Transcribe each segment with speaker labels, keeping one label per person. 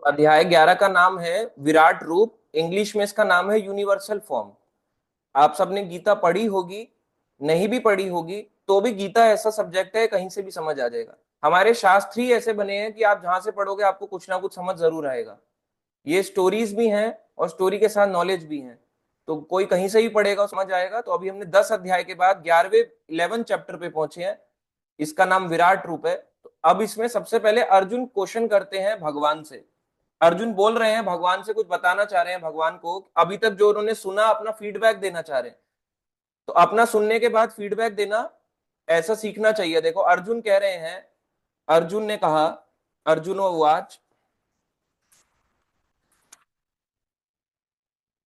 Speaker 1: अध्याय 11 का नाम है विराट रूप, इंग्लिश में इसका नाम है यूनिवर्सल फॉर्म। आप सबने गीता पढ़ी होगी, नहीं भी पढ़ी होगी तो भी गीता ऐसा सब्जेक्ट है, कहीं से भी समझ आ जाएगा। हमारे शास्त्र ही ऐसे बने हैं कि आप जहां से पढ़ोगे आपको कुछ ना कुछ समझ जरूर आएगा। ये स्टोरीज भी हैं और स्टोरी के साथ नॉलेज भी है, तो कोई कहीं से भी पढ़ेगा समझ आएगा। तो अभी हमने 10 अध्याय के बाद 11वें 11 चैप्टर पे पहुंचे हैं। इसका नाम विराट रूप है। तो अब इसमें सबसे पहले अर्जुन क्वेश्चन करते हैं भगवान से। अर्जुन बोल रहे हैं भगवान से, कुछ बताना चाह रहे हैं भगवान को, अभी तक जो उन्होंने सुना अपना फीडबैक देना चाह रहे हैं। तो अपना सुनने के बाद फीडबैक देना ऐसा सीखना चाहिए। देखो अर्जुन कह रहे हैं, अर्जुन ने कहा, अर्जुन उवाच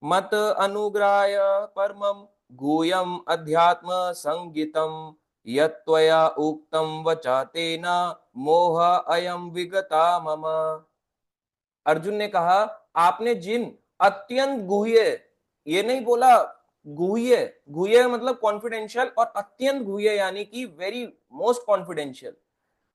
Speaker 1: मत अनुग्राय परमं गुह्यम अध्यात्म संगीतम यत्त्वया उक्तम वचा तेन मोह अयम विगता मम। अर्जुन ने कहा, आपने जिन अत्यंत गुह्य, ये नहीं बोला गुह्य, गुह्य मतलब कॉन्फिडेंशियल, और अत्यंत गुह्य यानी कि वेरी मोस्ट कॉन्फिडेंशियल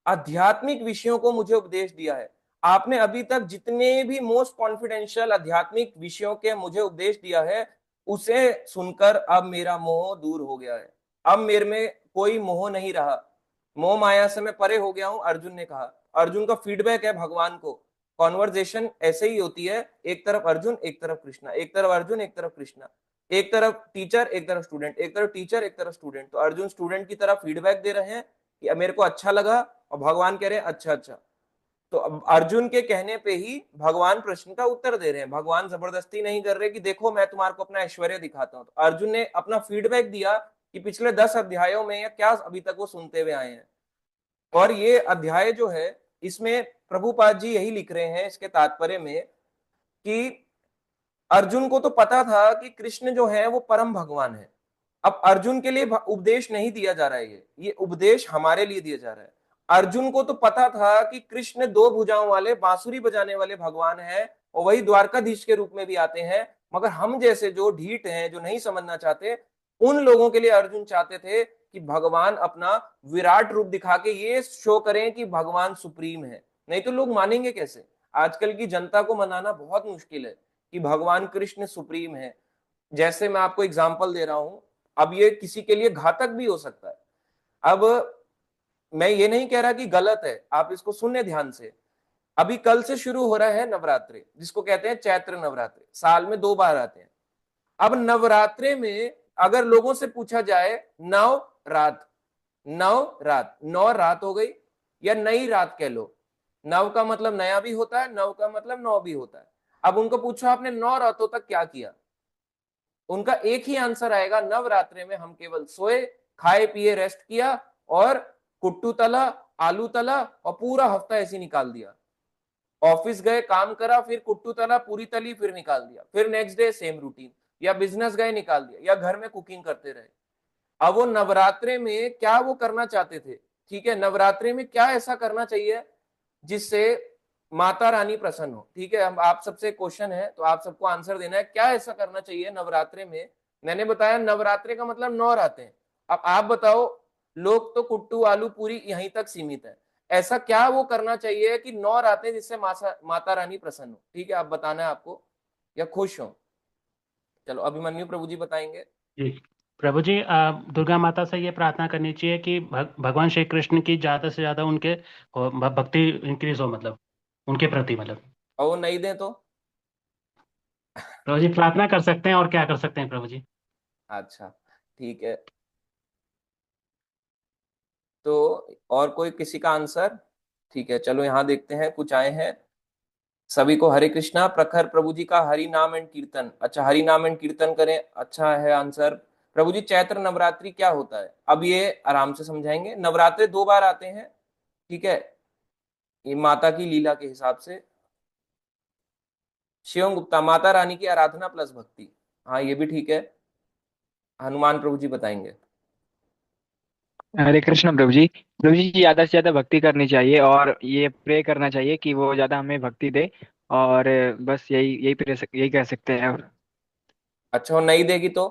Speaker 1: आध्यात्मिक विषयों को मुझे उपदेश दिया है। आपने अभी तक जितने भी मोस्ट कॉन्फिडेंशियल आध्यात्मिक विषयों के मुझे उपदेश दिया है, उसे सुनकर अब मेरा मोह दूर हो गया है। अब मेरे में कोई मोह नहीं रहा, मोह माया से मैं परे हो गया हूं, अर्जुन ने कहा। अर्जुन का फीडबैक है भगवान को। कॉन्वर्जेशन ऐसे ही होती है, एक तरफ अर्जुन एक तरफ कृष्णा, एक तरफ अर्जुन एक तरफ कृष्णा, एक तरफ टीचर एक तरफ स्टूडेंट, एक तरफ टीचर एक तरफ स्टूडेंट। तो अर्जुन स्टूडेंट की तरफ फीडबैक दे रहे हैं कि मेरे को अच्छा लगा, और भगवान कह रहे हैं अच्छा अच्छा। तो अब अर्जुन के कहने पे ही भगवान प्रश्न का उत्तर दे रहे हैं। भगवान जबरदस्ती नहीं कर रहे कि देखो मैं तुम्हारे को अपना ऐश्वर्य दिखाता हूं। तो अर्जुन ने अपना फीडबैक दिया कि पिछले 10 अध्यायों में या क्या अभी तक वो सुनते हुए आए हैं। और ये अध्याय जो है, इसमें प्रभुपाद जी यही लिख रहे हैं इसके तात्पर्य में कि अर्जुन को तो पता था कि कृष्ण जो है वो परम भगवान है। अब अर्जुन के लिए उपदेश नहीं दिया जा रहा है, ये उपदेश हमारे लिए दिया जा रहा है। अर्जुन को तो पता था कि कृष्ण दो भुजाओं वाले बांसुरी बजाने वाले भगवान है, और वही द्वारकाधीश के रूप में भी आते हैं। मगर हम जैसे जो ढीठ हैं, जो नहीं समझना चाहते, उन लोगों के लिए अर्जुन चाहते थे कि भगवान अपना विराट रूप दिखा के ये शो करें कि भगवान सुप्रीम है। नहीं तो लोग मानेंगे कैसे? आजकल की जनता को मनाना बहुत मुश्किल है कि भगवान कृष्ण सुप्रीम है। जैसे मैं आपको एग्जांपल दे रहा हूं, अब ये किसी के लिए घातक भी हो सकता है। अब मैं ये नहीं कह रहा कि गलत है, आप इसको सुनने ध्यान से। अभी कल से शुरू हो रहा है नवरात्रि, जिसको कहते हैं चैत्र नवरात्रि, साल में 2 बार आते हैं। अब नवरात्रे में अगर लोगों से पूछा जाए, नव रात, नव रात, 9 रात हो गई, या नई रात कह लो। नव का मतलब नया भी होता है, नव का मतलब 9 भी होता है। अब उनको पूछो आपने 9 रातों तक क्या किया, उनका एक ही आंसर आएगा, नवरात्रे में हम केवल सोए, खाए पिए, रेस्ट किया, और कुट्टू तला, आलू तला, और पूरा हफ्ता ऐसे निकाल दिया। ऑफिस गए, काम करा, फिर कुट्टू तला, पूरी तली, फिर निकाल दिया, फिर नेक्स्ट डे सेम रूटीन। या बिजनेस गए, निकाल दिया, या घर में कुकिंग करते रहे। अब वो नवरात्रे में क्या वो करना चाहते थे? ठीक है, नवरात्रे में क्या ऐसा करना चाहिए जिससे माता रानी प्रसन्न हो? ठीक है, हम आप सबसे क्वेश्चन है तो आप सबको आंसर देना है, क्या ऐसा करना चाहिए नवरात्रे में? मैंने बताया नवरात्रे का मतलब 9 रातें। अब आप बताओ, लोग तो कुट्टू आलू पूरी यहीं तक सीमित है। ऐसा क्या वो करना चाहिए कि 9 रातें जिससे माता रानी प्रसन्न हो? ठीक है, आप बताना है आपको, या खुश हो। चलो अभिमन्यु प्रभु जी बताएंगे।
Speaker 2: जी प्रभु जी, दुर्गा माता से ये प्रार्थना करनी चाहिए कि भगवान श्री कृष्ण की ज़्यादा से ज़्यादा उनके भक्ति इंक्रीज हो, मतलब उनके प्रति, मतलब।
Speaker 1: और वो नहीं दे तो?
Speaker 2: प्रभु जी, प्रार्थना कर सकते हैं, और क्या कर सकते हैं प्रभु जी।
Speaker 1: अच्छा, ठीक है। तो और कोई किसी का आंसर? ठीक है, चलो यहाँ देखते हैं, कुछ आए हैं। सभी को हरे कृष्णा। प्रखर प्रभु जी का हरि नाम एंड कीर्तन, अच्छा हरि नाम एंड कीर्तन करें, अच्छा है आंसर। प्रभु जी चैत्र नवरात्रि क्या होता है? अब ये आराम से समझाएंगे। नवरात्रि 2 बार आते हैं, ठीक है, ये माता की लीला के हिसाब से। शिवम गुप्ता, माता रानी की आराधना प्लस भक्ति, हाँ ये भी ठीक है। हनुमान प्रभु जी बताएंगे।
Speaker 3: हरे कृष्ण प्रभु जी ज्यादा से ज्यादा भक्ति करनी चाहिए और ये प्रे करना चाहिए कि वो ज्यादा हमें भक्ति दे। और बस यही यही यही कह सकते हैं। और
Speaker 1: अच्छा, वो नहीं देगी तो?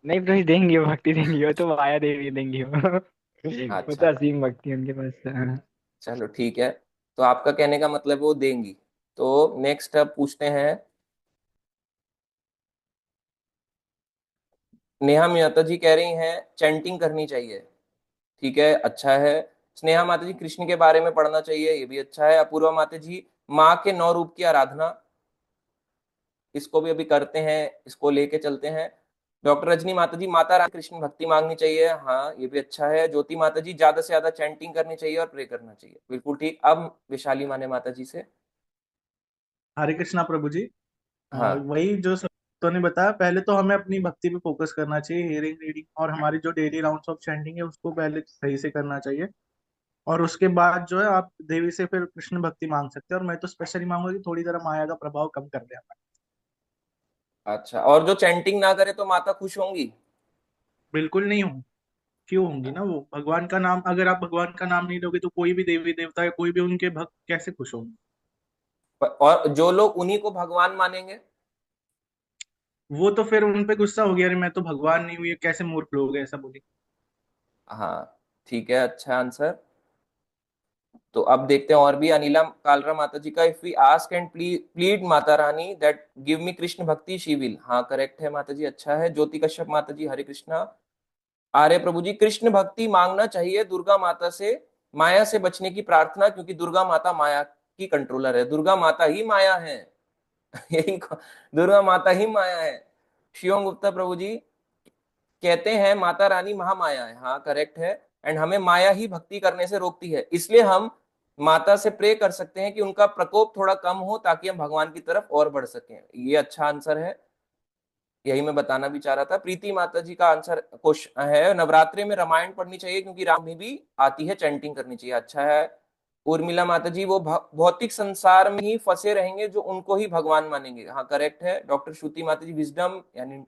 Speaker 3: नहीं प्रभु जी, देंगे, वो भक्ति देंगे, वो तो माया देवी देंगी वो। वो तो
Speaker 1: अच्छा,
Speaker 3: असीम भक्ति है उनके पास। हाँ।
Speaker 1: चलो ठीक है। तो आपका कहने का मतलब वो देंगी। तो नेक्स्ट अब पूछते हैं, नेहा मेहता जी कह रही हैं चैंटिंग करनी चाहिए। ठीक है, अच्छा है। स्नेहा माता जी कृष्ण के बारे में पढ़ना चाहिए, ये भी अच्छा है। अपूर्वा माता जी माँ के 9 रूप की आराधना, इसको भी अभी करते हैं, इसको लेके चलते हैं। डॉक्टर रजनी माता जी माता रानी कृष्ण भक्ति मांगनी चाहिए, हाँ ये भी अच्छा है। ज्योति माता जी ज्यादा से ज्यादा चैंटिंग करनी चाहिए और प्रे करना चाहिए, बिल्कुल ठीक। अब विशाली माने माता जी से।
Speaker 4: हरे कृष्णा प्रभु जी।
Speaker 1: हाँ।
Speaker 4: वही जो सब तो ने बताया, पहले तो हमें अपनी भक्ति पे फोकस करना चाहिए, हियरिंग रीडिंग और हमारी जो डेली राउंड्स ऑफ चैंटिंग है उसको पहले सही से करना चाहिए। और उसके बाद जो है आप देवी से फिर कृष्ण भक्ति मांग सकते हैं। और मैं तो स्पेशली मांगूंगा कि थोड़ी जरा माया का प्रभाव कम कर दे हमारा।
Speaker 1: अच्छा, और जो चैंटिंग ना करे तो माता खुश होंगी?
Speaker 4: बिल्कुल नहीं हूँ। क्यों होंगी ना, वो भगवान का नाम, अगर आप भगवान का नाम नहीं लोगे तो कोई भी देवी देवता या कोई भी उनके भक्त कैसे खुश होंगे।
Speaker 1: और जो लोग उन्हीं को भगवान मानेंगे?
Speaker 4: वो तो फिर उन पे गुस्सा हो गया, अरे मैं तो भगवान नहीं हूँ, ये कैसे मूर्ख लोग हैं, ऐसा बोले।
Speaker 1: हाँ ठीक है, अच्छा आंसर। तो अब देखते हैं और भी। अनिला कालरा माता जी का, if we ask and plead Mata Rani that give me Krishna bhakti she will, हाँ करेक्ट है माता जी, अच्छा है। ज्योति कश्यप माता जी हरे कृष्णा। आर्य प्रभु जी कृष्ण भक्ति मांगना चाहिए दुर्गा माता से, माया से बचने की प्रार्थना, क्योंकि दुर्गा माता माया की कंट्रोलर है, दुर्गा माता ही माया है। दुर्गा माता ही माया है। शिवम गुप्ता प्रभु जी कहते हैं माता रानी महामाया है, हाँ करेक्ट है। एंड हमें माया ही भक्ति करने से रोकती है, इसलिए हम माता से प्रे कर सकते हैं कि उनका प्रकोप थोड़ा कम हो, ताकि हम भगवान की तरफ और बढ़ सकें। ये अच्छा आंसर है, यही मैं बताना भी चाह रहा था। प्रीति माता जी का आंसर क्वेश्चन है नवरात्रि में रामायण पढ़नी चाहिए, क्योंकि राम में भी आती है, चैंटिंग करनी चाहिए, अच्छा है। उर्मिला माता जी वो भौतिक संसार में ही फंसे रहेंगे जो उनको ही भगवान मानेंगे, हाँ करेक्ट है। डॉक्टर श्रुति माता जी विजडम यानी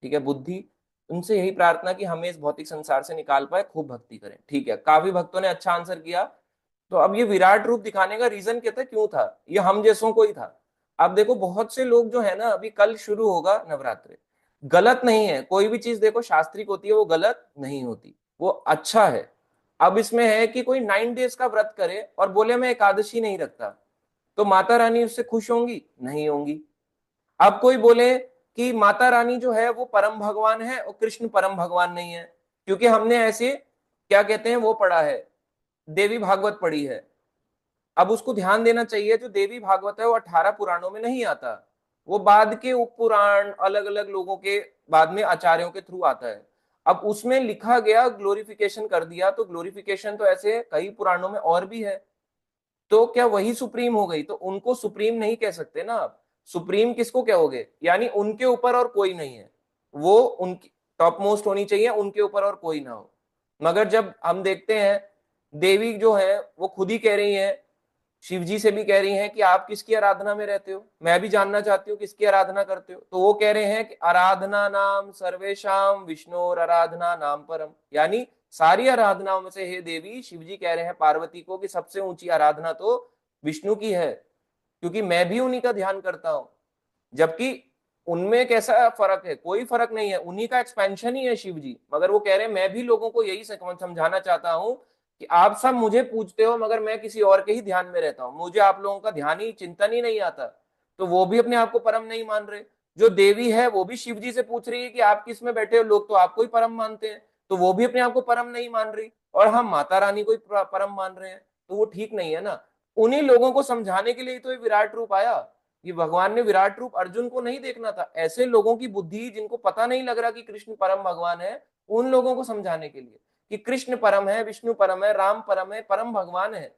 Speaker 1: ठीक है बुद्धि, उनसे यही प्रार्थना कि हमें इस भौतिक संसार से निकाल पाए, खूब भक्ति करें। ठीक है, काफी भक्तों ने अच्छा आंसर किया। तो अब ये विराट रूप दिखाने का रीजन क्या था, क्यों था? ये हम जैसों को ही था। अब देखो बहुत से लोग जो है ना, अभी कल शुरू होगा नवरात्रि, गलत नहीं है कोई भी चीज, देखो शास्त्रिक होती है वो गलत नहीं होती, वो अच्छा है। अब इसमें है कि कोई 9 डेज का व्रत करे और बोले मैं एकादशी नहीं रखता, तो माता रानी उससे खुश होंगी? नहीं होंगी। अब कोई बोले कि माता रानी जो है वो परम भगवान है और कृष्ण परम भगवान नहीं है, क्योंकि हमने ऐसे क्या कहते हैं वो पढ़ा है, देवी भागवत पढ़ी है। अब उसको ध्यान देना चाहिए, जो देवी भागवत है वो 18 पुराणों में नहीं आता, वो बाद के उप पुराण अलग अलग लोगों के बाद में आचार्यों के थ्रू आता है। अब उसमें लिखा गया ग्लोरिफिकेशन कर दिया, तो ग्लोरिफिकेशन तो ऐसे कई पुराणों में और भी है, तो क्या वही सुप्रीम हो गई? तो उनको सुप्रीम नहीं कह सकते ना आप। सुप्रीम किसको कहोगे? यानी उनके ऊपर और कोई नहीं है, वो उनकी टॉप मोस्ट होनी चाहिए, उनके ऊपर और कोई ना हो। मगर जब हम देखते हैं देवी जो है वो खुद ही कह रही है, शिव जी से भी कह रही हैं कि आप किसकी आराधना में रहते हो, मैं भी जानना चाहती हूँ किसकी आराधना करते हो, तो वो कह रहे हैं कि आराधना नाम सर्वेशाम विष्णु और आराधना नाम परम, यानी सारी आराधनाओं में से हे देवी, शिव जी कह रहे हैं पार्वती को कि सबसे ऊंची आराधना तो विष्णु की है, क्योंकि मैं भी उन्हीं का ध्यान करता हूं। जबकि उनमें कैसा फर्क है? कोई फर्क नहीं है, उन्हीं का एक्सपेंशन ही है शिव जी। मगर वो कह रहे हैं मैं भी लोगों को यही समझाना चाहता हूं कि आप सब मुझे पूजते हो मगर मैं किसी और के ही ध्यान में रहता हूं, मुझे आप लोगों का ध्यान ही चिंतन ही नहीं आता, तो वो भी अपने आप को परम नहीं मान रहे। जो देवी है वो भी शिव जी से पूछ रही है कि आप किस में बैठे हो, लोग तो आपको ही परम मानते हैं, तो वो भी अपने आप को परम नहीं मान रही, और हम माता रानी को ही परम मान रहे हैं, तो वो ठीक नहीं है ना। उन्हीं लोगों को समझाने के लिए तो ये विराट रूप आया। ये भगवान ने विराट रूप अर्जुन को नहीं देखना था, ऐसे लोगों की बुद्धि जिनको पता नहीं लग रहा कि कृष्ण परम भगवान है, उन लोगों को समझाने के लिए कि कृष्ण परम है, विष्णु परम है, राम परम है, परम भगवान है।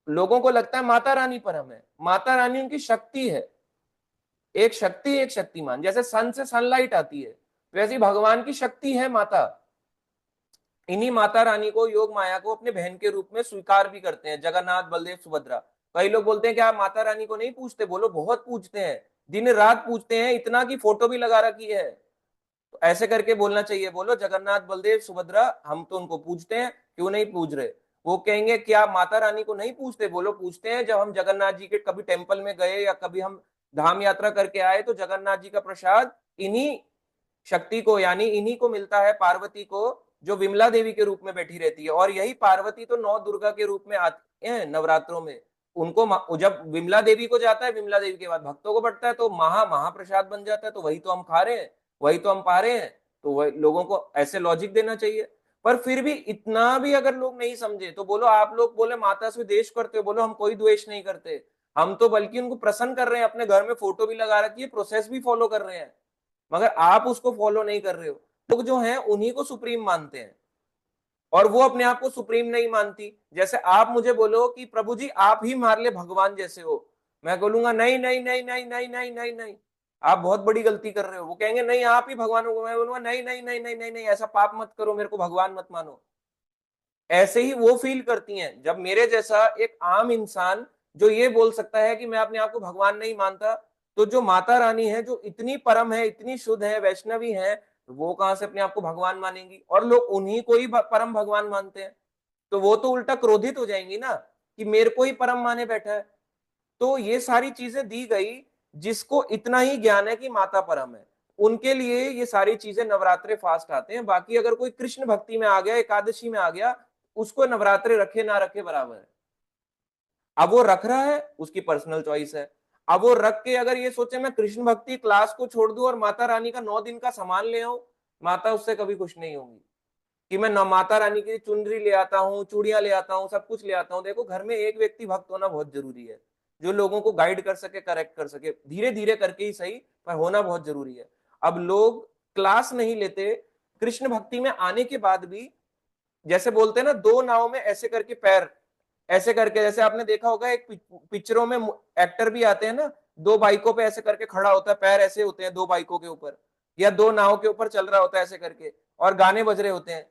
Speaker 1: लोगों को लगता है माता रानी परम है, माता रानी उनकी शक्ति है, एक शक्ति एक शक्तिमान, जैसे सन से सनलाइट आती है वैसी भगवान की शक्ति है माता। इन्हीं माता रानी को, योग माया को अपने बहन के रूप में स्वीकार भी करते हैं, जगन्नाथ बलदेव सुभद्रा। कई लोग बोलते हैं कि आप माता रानी को नहीं पूछते, बोलो बहुत पूछते हैं, दिन रात पूछते हैं, इतना की फोटो भी लगा रखी है। तो ऐसे करके बोलना चाहिए, बोलो जगन्नाथ बलदेव सुभद्रा, हम तो उनको पूछते हैं, क्यों नहीं पूछ रहे? वो कहेंगे कि आप माता रानी को नहीं पूछते, बोलो पूछते हैं। जब हम जगन्नाथ जी के कभी टेम्पल में गए या कभी हम धाम यात्रा करके आए, तो जगन्नाथ जी का प्रसाद इन्हीं शक्ति को, यानी इन्हीं को मिलता है, पार्वती को जो विमला देवी के रूप में बैठी रहती है, और यही पार्वती तो 9 दुर्गा के रूप में आती है नवरात्रों में। उनको जब विमला देवी को जाता है, विमला देवी के बाद भक्तों को बढ़ता है, तो महाप्रसाद बन जाता है, तो वही तो हम खा रहे हैं, वही तो हम पा रहे हैं। तो वही लोगों को ऐसे लॉजिक देना चाहिए। पर फिर भी इतना भी अगर लोग नहीं समझे तो बोलो, आप लोग बोले माता से द्वेष करते हो, बोलो हम कोई द्वेष नहीं करते, हम तो बल्कि उनको प्रसन्न कर रहे हैं, अपने घर में फोटो भी लगा रखी है, प्रोसेस भी फॉलो कर रहे हैं, मगर आप उसको फॉलो नहीं कर रहे हो। लोग जो हैं उन्हीं को सुप्रीम मानते हैं, और वो अपने आप को सुप्रीम नहीं मानती। जैसे आप मुझे बोलो कि प्रभु जी आप ही हमारे लिए भगवान जैसे हो, मैं बोलूंगा नहीं नहीं नहीं नहीं नहीं नहीं नहीं नहीं, आप बहुत बड़ी गलती कर रहे हो। वो कहेंगे नहीं आप ही भगवान हो, मैं बोलूंगा नहीं नहीं नहीं नहीं नहीं नहीं, ऐसा पाप मत करो, मेरे को भगवान मत मानो। ऐसे ही वो फील करती हैं। जब मेरे जैसा एक आम इंसान जो ये बोल सकता है कि मैं अपने आप को भगवान नहीं मानता, तो जो माता रानी है जो इतनी परम है, इतनी शुद्ध है, वैष्णवी है, वो कहां से अपने आप को भगवान मानेंगी? और लोग उन्हीं को ही परम भगवान मानते हैं, तो वो तो उल्टा क्रोधित हो जाएंगी ना कि मेरे को ही परम माने बैठा है। तो ये सारी चीजें दी गई, जिसको इतना ही ज्ञान है कि माता परम है, उनके लिए ये सारी चीजें नवरात्रे फास्ट आते हैं। बाकी अगर कोई कृष्ण भक्ति में आ गया, एकादशी में आ गया, उसको नवरात्रे रखे ना रखे बराबर है। अब वो रख रहा है, उसकी पर्सनल चॉइस है। अब वो रख के अगर ये सोचे मैं कृष्ण भक्ति क्लास को छोड़ दूं और माता रानी का 9 दिन का सामान ले आऊं, माता उससे कभी खुश नहीं होंगी कि मैं माता रानी की चुनरी ले आता हूँ, चूड़ियां ले आता हूँ, सब कुछ ले आता हूँ। देखो, घर में एक व्यक्ति भक्त होना बहुत जरूरी है, जो लोगों को गाइड कर सके, करेक्ट कर सके, धीरे धीरे करके ही सही, पर होना बहुत जरूरी है। अब लोग क्लास नहीं लेते कृष्ण भक्ति में आने के बाद भी। जैसे बोलते हैं ना, दो नाव में ऐसे करके पैर, ऐसे करके, जैसे आपने देखा होगा एक पिक्चरों में एक्टर भी आते हैं ना, दो बाइकों पे ऐसे करके खड़ा होता है, पैर ऐसे होते हैं दो बाइकों के ऊपर, या दो नाव के ऊपर चल रहा होता है ऐसे करके, और गाने बज रहे होते हैं।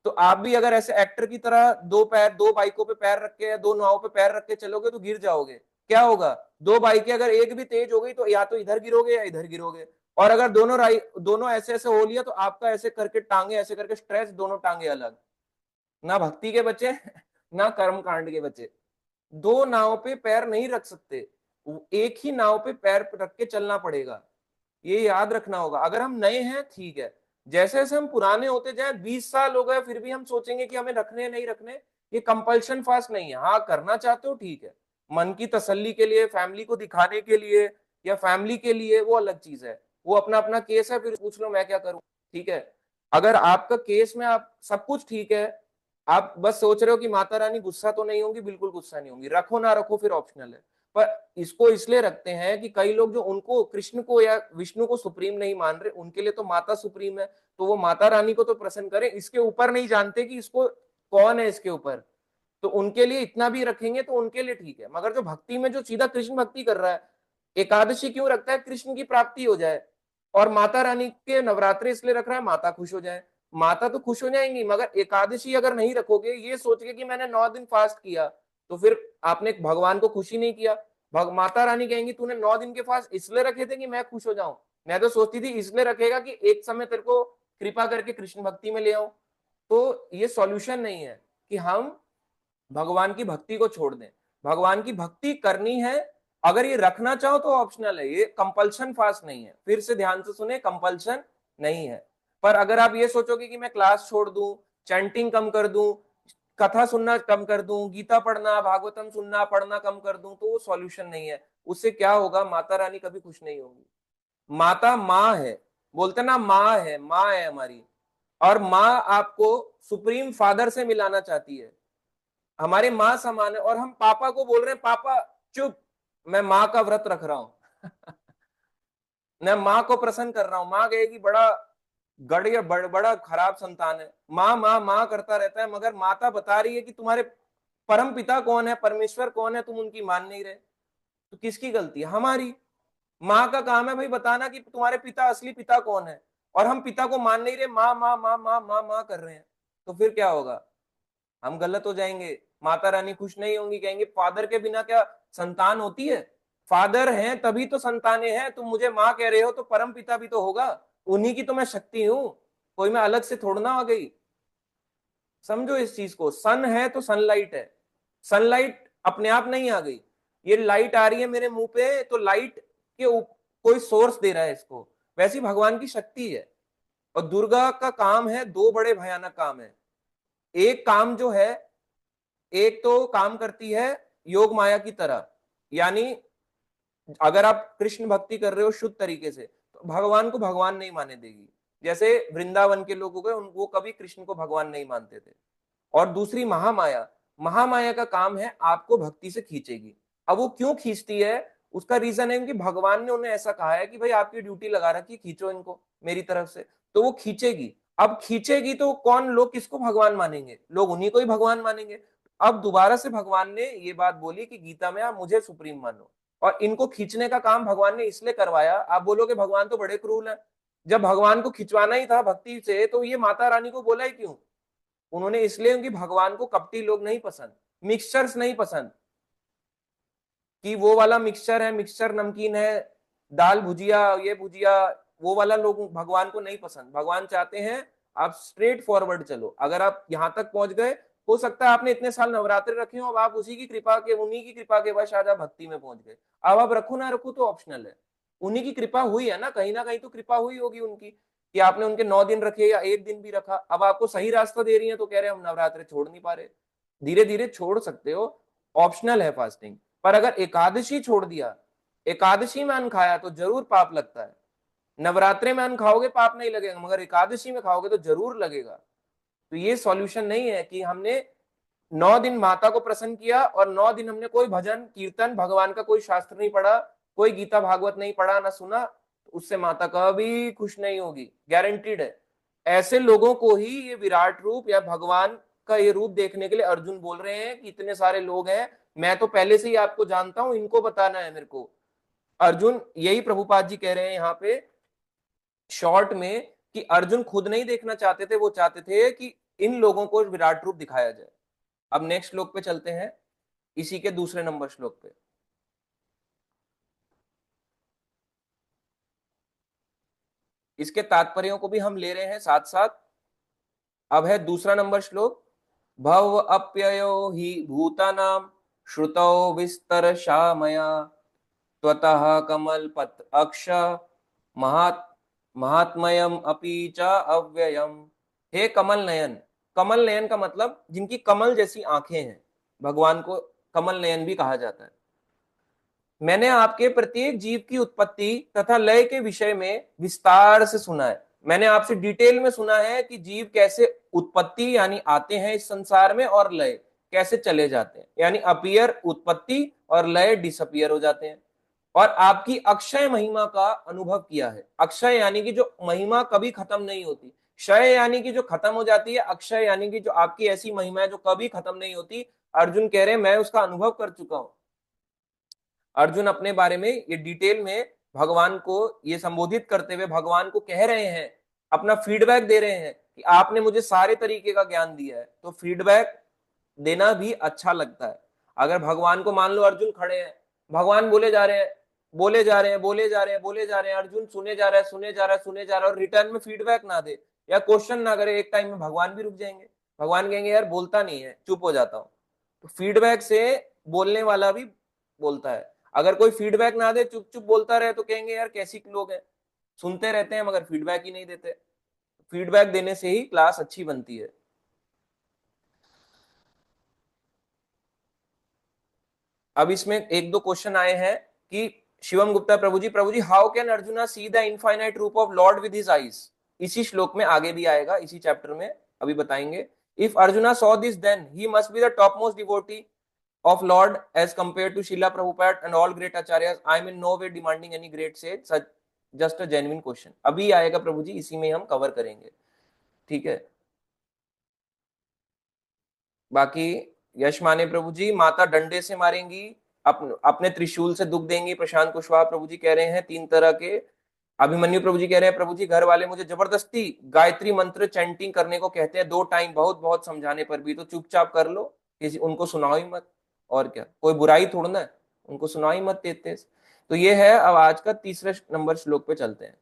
Speaker 1: तो आप भी अगर ऐसे एक्टर की तरह दो पैर, दो बाइकों पे पैर रख के या दो नाव पे पैर रख के चलोगे तो गिर जाओगे। क्या होगा? दो बाइकें अगर एक भी तेज हो गई तो या तो इधर गिरोगे या इधर गिरोगे। और अगर दोनों ऐसे ऐसे हो लिया तो आपका ऐसे करके टांगे, ऐसे करके स्ट्रेच, दोनों टांगे अलग। ना भक्ति के बच्चे ना कर्म कांड के बच्चे, दो नाव पे पैर नहीं रख सकते, एक ही नाव पे पैर रख के चलना पड़ेगा। ये याद रखना होगा। अगर हम नए हैं ठीक है, जैसे जैसे हम पुराने होते जाए, 20 साल हो गए फिर भी हम सोचेंगे कि हमें रखने नहीं रखने, ये कंपल्शन फास्ट नहीं है। हाँ, करना चाहते हो ठीक है, मन की तसल्ली के लिए, फैमिली को दिखाने के लिए या फैमिली के लिए, वो अलग चीज है, वो अपना अपना केस है, फिर पूछ लो मैं क्या करूं। ठीक है, अगर आपका केस में आप सब कुछ ठीक है, आप बस सोच रहे हो कि माता रानी गुस्सा तो नहीं होंगी, बिल्कुल गुस्सा नहीं होंगी, रखो ना रखो फिर ऑप्शनल है। पर इसको इसलिए रखते हैं कि कई लोग जो उनको कृष्ण को या विष्णु को सुप्रीम नहीं मान रहे, उनके लिए तो माता सुप्रीम है, तो वो माता रानी को तो प्रसन्न करें, इसके ऊपर नहीं जानते कि इसको कौन है इसके ऊपर, तो उनके लिए इतना भी रखेंगे तो उनके लिए ठीक है। मगर जो भक्ति में जो सीधा कृष्ण भक्ति कर रहा है, एकादशी क्यों रखता है? कृष्ण की प्राप्ति हो जाए। और माता रानी के नवरात्रे इसलिए रख रहा है, माता खुश हो जाए। माता तो खुश हो जाएंगी, मगर एकादशी अगर नहीं रखोगे ये सोच के कि मैंने 9 दिन फास्ट किया, तो फिर आपने भगवान को खुशी नहीं किया। माता रानी कहेंगी तूने 9 दिन के फास्ट इसलिए रखे थे कि मैं खुश हो जाऊं, मैं तो सोचती थी इसलिए रखेगा कि एक समय तेरे को कृपा करके कृष्ण भक्ति में ले आऊं। तो ये सॉल्यूशन नहीं है कि हम भगवान की भक्ति को छोड़ दें। भगवान की भक्ति करनी है, अगर ये रखना चाहो तो ऑप्शनल है, ये कंपल्शन फास्ट नहीं है। फिर से ध्यान से सुने, कंपल्शन नहीं है। पर अगर आप ये सोचोगे कि मैं क्लास छोड़ दूं, चैंटिंग कम कर दूं, कथा सुनना कम कर दूं, गीता पढ़ना, भागवतम सुनना पढ़ना कम कर दूं, तो वो सॉल्यूशन नहीं है। उससे क्या होगा? माता रानी कभी खुश नहीं होगी। माता माँ है, बोलते ना माँ है, माँ है हमारी, और माँ आपको सुप्रीम फादर से मिलाना चाहती है, हमारे माँ समान है। और हम पापा को बोल रहे हैं पापा चुप, मैं माँ का व्रत रख रहा हूं मैं माँ को प्रसन्न कर रहा हूं। माँ कहेगी बड़ा गड़िया बड़ा खराब संतान है, माँ माँ माँ करता रहता है, मगर माता बता रही है कि तुम्हारे परम पिता कौन है, परमेश्वर कौन है, तुम उनकी मान नहीं रहे। तो किसकी गलती है? हमारी। माँ का काम है भाई बताना कि तुम्हारे पिता, असली पिता कौन है, और हम पिता को मान नहीं रहे, माँ माँ माँ माँ माँ माँ कर रहे हैं। तो फिर क्या होगा? हम गलत हो जाएंगे, माता रानी खुश नहीं होंगी, कहेंगे फादर के बिना क्या संतान होती है? फादर हैं तभी तो संतानें हैं। तुम मुझे माँ कह रहे हो तो परम पिता भी तो होगा, उन्हीं की तो मैं शक्ति हूं, कोई मैं अलग से थोड़ा ना आ गई। समझो इस चीज को, सन है तो सनलाइट है, सनलाइट अपने आप नहीं आ गई। ये लाइट आ रही है मेरे मुंह पे, तो लाइट के कोई सोर्स दे रहा है इसको, वैसी भगवान की शक्ति है। और दुर्गा का काम है, दो बड़े भयानक काम है। एक काम जो है, एक तो काम करती है योग माया की तरह, यानी अगर आप कृष्ण भक्ति कर रहे हो शुद्ध तरीके से तो भगवान को भगवान नहीं माने देगी। जैसे वृंदावन के लोग हो गए, वो कभी कृष्ण को भगवान नहीं मानते थे। और दूसरी महामाया, महामाया का काम है आपको भक्ति से खींचेगी। अब वो क्यों खींचती है, उसका रीजन है कि भगवान ने उन्हें ऐसा कहा है कि भाई आपकी ड्यूटी लगा रखी, खींचो इनको मेरी तरफ से, तो वो खींचेगी। अब खींचेगी तो कौन, लोग किसको भगवान मानेंगे, लोग उन्हीं को ही भगवान मानेंगे। अब दोबारा से भगवान ने ये बात बोली कि गीता में आप मुझे सुप्रीम मानो, और इनको खींचने का काम भगवान ने इसलिए करवाया। आप बोलोगे भगवान तो बड़े क्रूर है, जब भगवान को खिंचवाना ही था भक्ति से तो ये माता रानी को बोला ही क्यों? उन्होंने इसलिए कि भगवान को कपटी लोग नहीं पसंद, मिक्सचर्स नहीं पसंद, कि वो वाला मिक्सचर है, मिक्सचर नमकीन है, दाल भुजिया, ये भुजिया, वो वाला लोग भगवान को नहीं पसंद। भगवान चाहते हैं आप स्ट्रेट फॉरवर्ड चलो। अगर आप यहां तक पहुंच गए, हो सकता है आपने इतने साल नवरात्रि रखे हो, अब आप उसी की कृपा के, उन्हीं की कृपा के वश आज आप भक्ति में पहुंच गए। अब आप रखो ना रखो तो ऑप्शनल है, उन्हीं की कृपा हुई है ना कहीं तो कृपा हुई होगी उनकी, कि आपने उनके 9 दिन रखे या एक दिन भी रखा। अब आपको सही रास्ता दे रही है तो कह रहे हम नवरात्रि छोड़ नहीं पा रहे। धीरे धीरे छोड़ सकते हो, ऑप्शनल है फास्टिंग। पर अगर एकादशी छोड़ दिया, एकादशी में अन्न खाया तो जरूर पाप लगता है। नवरात्रि में अन्न खाओगे पाप नहीं लगेगा, मगर एकादशी में खाओगे तो जरूर लगेगा। तो ये सॉल्यूशन नहीं है कि हमने 9 दिन माता को प्रसन्न किया और 9 दिन हमने कोई भजन कीर्तन, भगवान का कोई शास्त्र नहीं पढ़ा, कोई गीता भागवत नहीं पढ़ा ना सुना, तो उससे माता कभी खुश नहीं होगी, गारंटीड है। ऐसे लोगों को ही ये विराट रूप या भगवान का ये रूप देखने के लिए अर्जुन बोल रहे हैं कि इतने सारे लोग हैं, मैं तो पहले से ही आपको जानता हूं, इनको बताना है मेरे को। अर्जुन, यही प्रभुपाद जी कह रहे हैं यहाँ पे शॉर्ट में, कि अर्जुन खुद नहीं देखना चाहते थे, वो चाहते थे कि इन लोगों को विराट रूप दिखाया जाए। अब नेक्स्ट श्लोक पे चलते हैं, इसी के दूसरे नंबर श्लोक पे। इसके तात्पर्यों को भी हम ले रहे हैं साथ साथ। अब है दूसरा नंबर श्लोक। भव अप्ययो हि भूतानां श्रुतौ विस्तरशामया त्वतः कमलपत्र अक्ष महात्मयम अपि च अव्ययम। हे कमल नयन, कमल नयन का मतलब जिनकी कमल जैसी आंखें हैं, भगवान को कमल नयन भी कहा जाता है। मैंने आपके प्रत्येक जीव की उत्पत्ति तथा लय के विषय में विस्तार से सुना है। मैंने आपसे डिटेल में सुना है कि जीव कैसे उत्पत्ति यानी आते हैं इस संसार में, और लय कैसे चले जाते हैं, यानी अपीयर उत्पत्ति और लय डिसअपियर हो जाते हैं। और आपकी अक्षय महिमा का अनुभव किया है। अक्षय यानी कि जो महिमा कभी खत्म नहीं होती, क्षय यानी कि जो खत्म हो जाती है, अक्षय यानी कि जो आपकी ऐसी महिमा है जो कभी खत्म नहीं होती। अर्जुन कह रहे हैं मैं उसका अनुभव कर चुका हूं। अर्जुन अपने बारे में ये डिटेल में भगवान को ये संबोधित करते हुए भगवान को कह रहे हैं, अपना फीडबैक दे रहे हैं कि आपने मुझे सारे तरीके का ज्ञान दिया है। तो फीडबैक देना भी अच्छा लगता है। अगर भगवान को मान लो अर्जुन खड़े हैं, भगवान बोले जा रहे हैं, बोले जा रहे हैं, बोले जा रहे हैं, बोले जा रहे हैं, अर्जुन सुने जा रहा है, सुने जा रहा है, सुने जा रहा है, और रिटर्न में फीडबैक ना दे या क्वेश्चन ना करे, एक टाइम में भगवान भी रुक जाएंगे। भगवान कहेंगे यार बोलता नहीं है, चुप हो जाता हूं। तो फीडबैक से बोलने वाला भी बोलता है। अगर कोई फीडबैक ना दे, चुप चुप बोलता रहे, तो कहेंगे यार कैसी लोग हैं, सुनते रहते हैं मगर फीडबैक ही नहीं देते। फीडबैक देने से ही क्लास अच्छी बनती है। अब इसमें एक दो क्वेश्चन आए हैं कि शिवम गुप्ता, प्रभु जी how can Arjuna see the infinite roop of lord with his eyes. इसी श्लोक में आगे भी आएगा, इसी चैप्टर में अभी बताएंगे। If Arjuna saw this then he must be the top most devotee of Lord as compared to Srila Prabhupada and all great acharyas. I am in no way demanding any great sage, such just a genuine question. अभी आएगा प्रभु जी, इसी में हम cover करेंगे, ठीक है। बाकी यश माने प्रभु जी, माता डंडे से मारेंगी, अपने त्रिशूल से दुख देंगी। प्रशांत कुशवाहा प्रभु जी कह रहे हैं 3 तरह के। अभिमन्यु प्रभु जी कह रहे हैं प्रभु जी घर वाले मुझे जबरदस्ती गायत्री मंत्र चैंटिंग करने को कहते हैं 2 टाइम, बहुत बहुत समझाने पर भी, तो चुपचाप कर लो, किसी उनको सुनाओ ही मत। और क्या, कोई बुराई थोड़ा ना है, उनको सुनाई मत देते। तो ये है। अब आज का तीसरे नंबर श्लोक पे चलते हैं।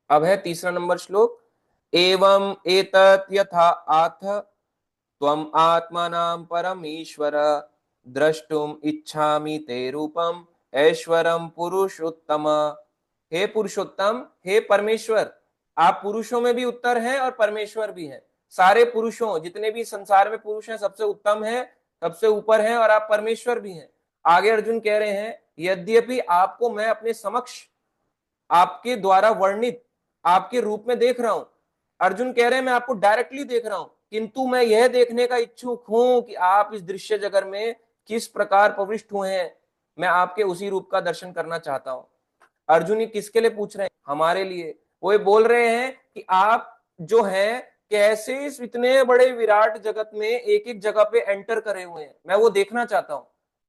Speaker 1: अब है तीसरा नंबर श्लोक। एवं एतत् यथा आथ त्वम आत्मानां परमेश्वर द्रष्टुम इच्छामि ते रूपम ऐश्वरम पुरुषोत्तम। हे पुरुषोत्तम, हे परमेश्वर, आप पुरुषों में भी उत्तर हैं और परमेश्वर भी हैं। सारे पुरुषों, जितने भी संसार में पुरुष हैं, सबसे उत्तम है, सबसे ऊपर हैं, और आप परमेश्वर भी हैं। आगे अर्जुन कह रहे हैं, यद्यपि आपको मैं अपने समक्ष आपके द्वारा वर्णित आपके रूप में देख रहा हूं। अर्जुन कह रहे हैं मैं आपको डायरेक्टली देख रहा हूं, किंतु मैं यह देखने का इच्छुक हूं कि आप इस दृश्य जगत में किस प्रकार प्रविष्ट हुए हैं। मैं आपके उसी रूप का दर्शन करना चाहता हूं। अर्जुन ये किसके लिए पूछ रहे हैं? हमारे लिए। वो ये बोल रहे हैं कि आप जो हैं कैसे इस इतने बड़े विराट जगत में एक एक जगह पे एंटर करे हुए हैं, मैं वो देखना चाहता हूं।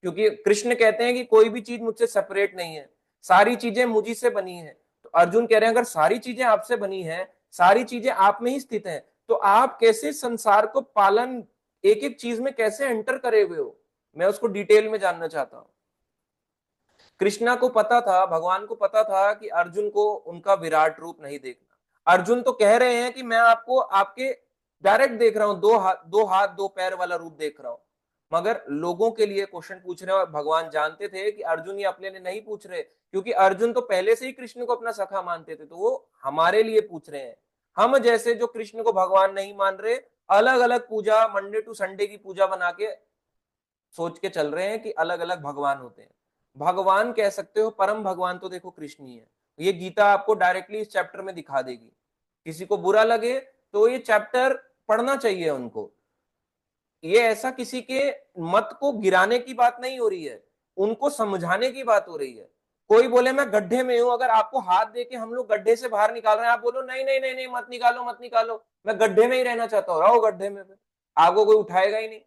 Speaker 1: क्योंकि कृष्ण कहते हैं कि कोई भी चीज मुझसे सेपरेट नहीं है, सारी चीजें मुझी से बनी है। तो अर्जुन कह रहे हैं अगर सारी चीजें आपसे बनी है, सारी चीजें आप में ही स्थित हैं, तो आप कैसे संसार को पालन एक एक चीज में कैसे एंटर करे हुए हो, मैं उसको डिटेल में जानना चाहता हूं। कृष्णा को पता था, भगवान को पता था कि अर्जुन को उनका विराट रूप नहीं देखना। अर्जुन तो कह रहे हैं कि मैं आपको आपके डायरेक्ट देख रहा हूं, दो हाथ दो पैर वाला रूप देख रहा हूं। मगर लोगों के लिए क्वेश्चन पूछ रहे हैं, और भगवान जानते थे कि अर्जुन ये अपने लिए नहीं पूछ रहे, क्योंकि अर्जुन तो पहले से ही कृष्ण को अपना सखा मानते थे, तो वो हमारे लिए पूछ रहे हैं। हम जैसे जो कृष्ण को भगवान नहीं मान रहे, अलग अलग पूजा, मंडे टू संडे की पूजा बना के सोच के चल रहे हैं कि अलग अलग भगवान होते हैं। भगवान कह सकते हो, परम भगवान तो देखो कृष्ण ही है। ये गीता आपको डायरेक्टली इस चैप्टर में दिखा देगी। किसी को बुरा लगे तो ये चैप्टर पढ़ना चाहिए उनको। ये ऐसा किसी के मत को गिराने की बात नहीं हो रही है, उनको समझाने की बात हो रही है। कोई बोले मैं गड्ढे में हूं, अगर आपको हाथ दे के हम लोग गड्ढे से बाहर निकाल रहे हैं, आप बोलो नहीं नहीं नहीं नहीं मत निकालो मत निकालो, मैं गड्ढे में ही रहना चाहता हूँ, रहो गड्ढे में, आपको कोई उठाएगा ही नहीं।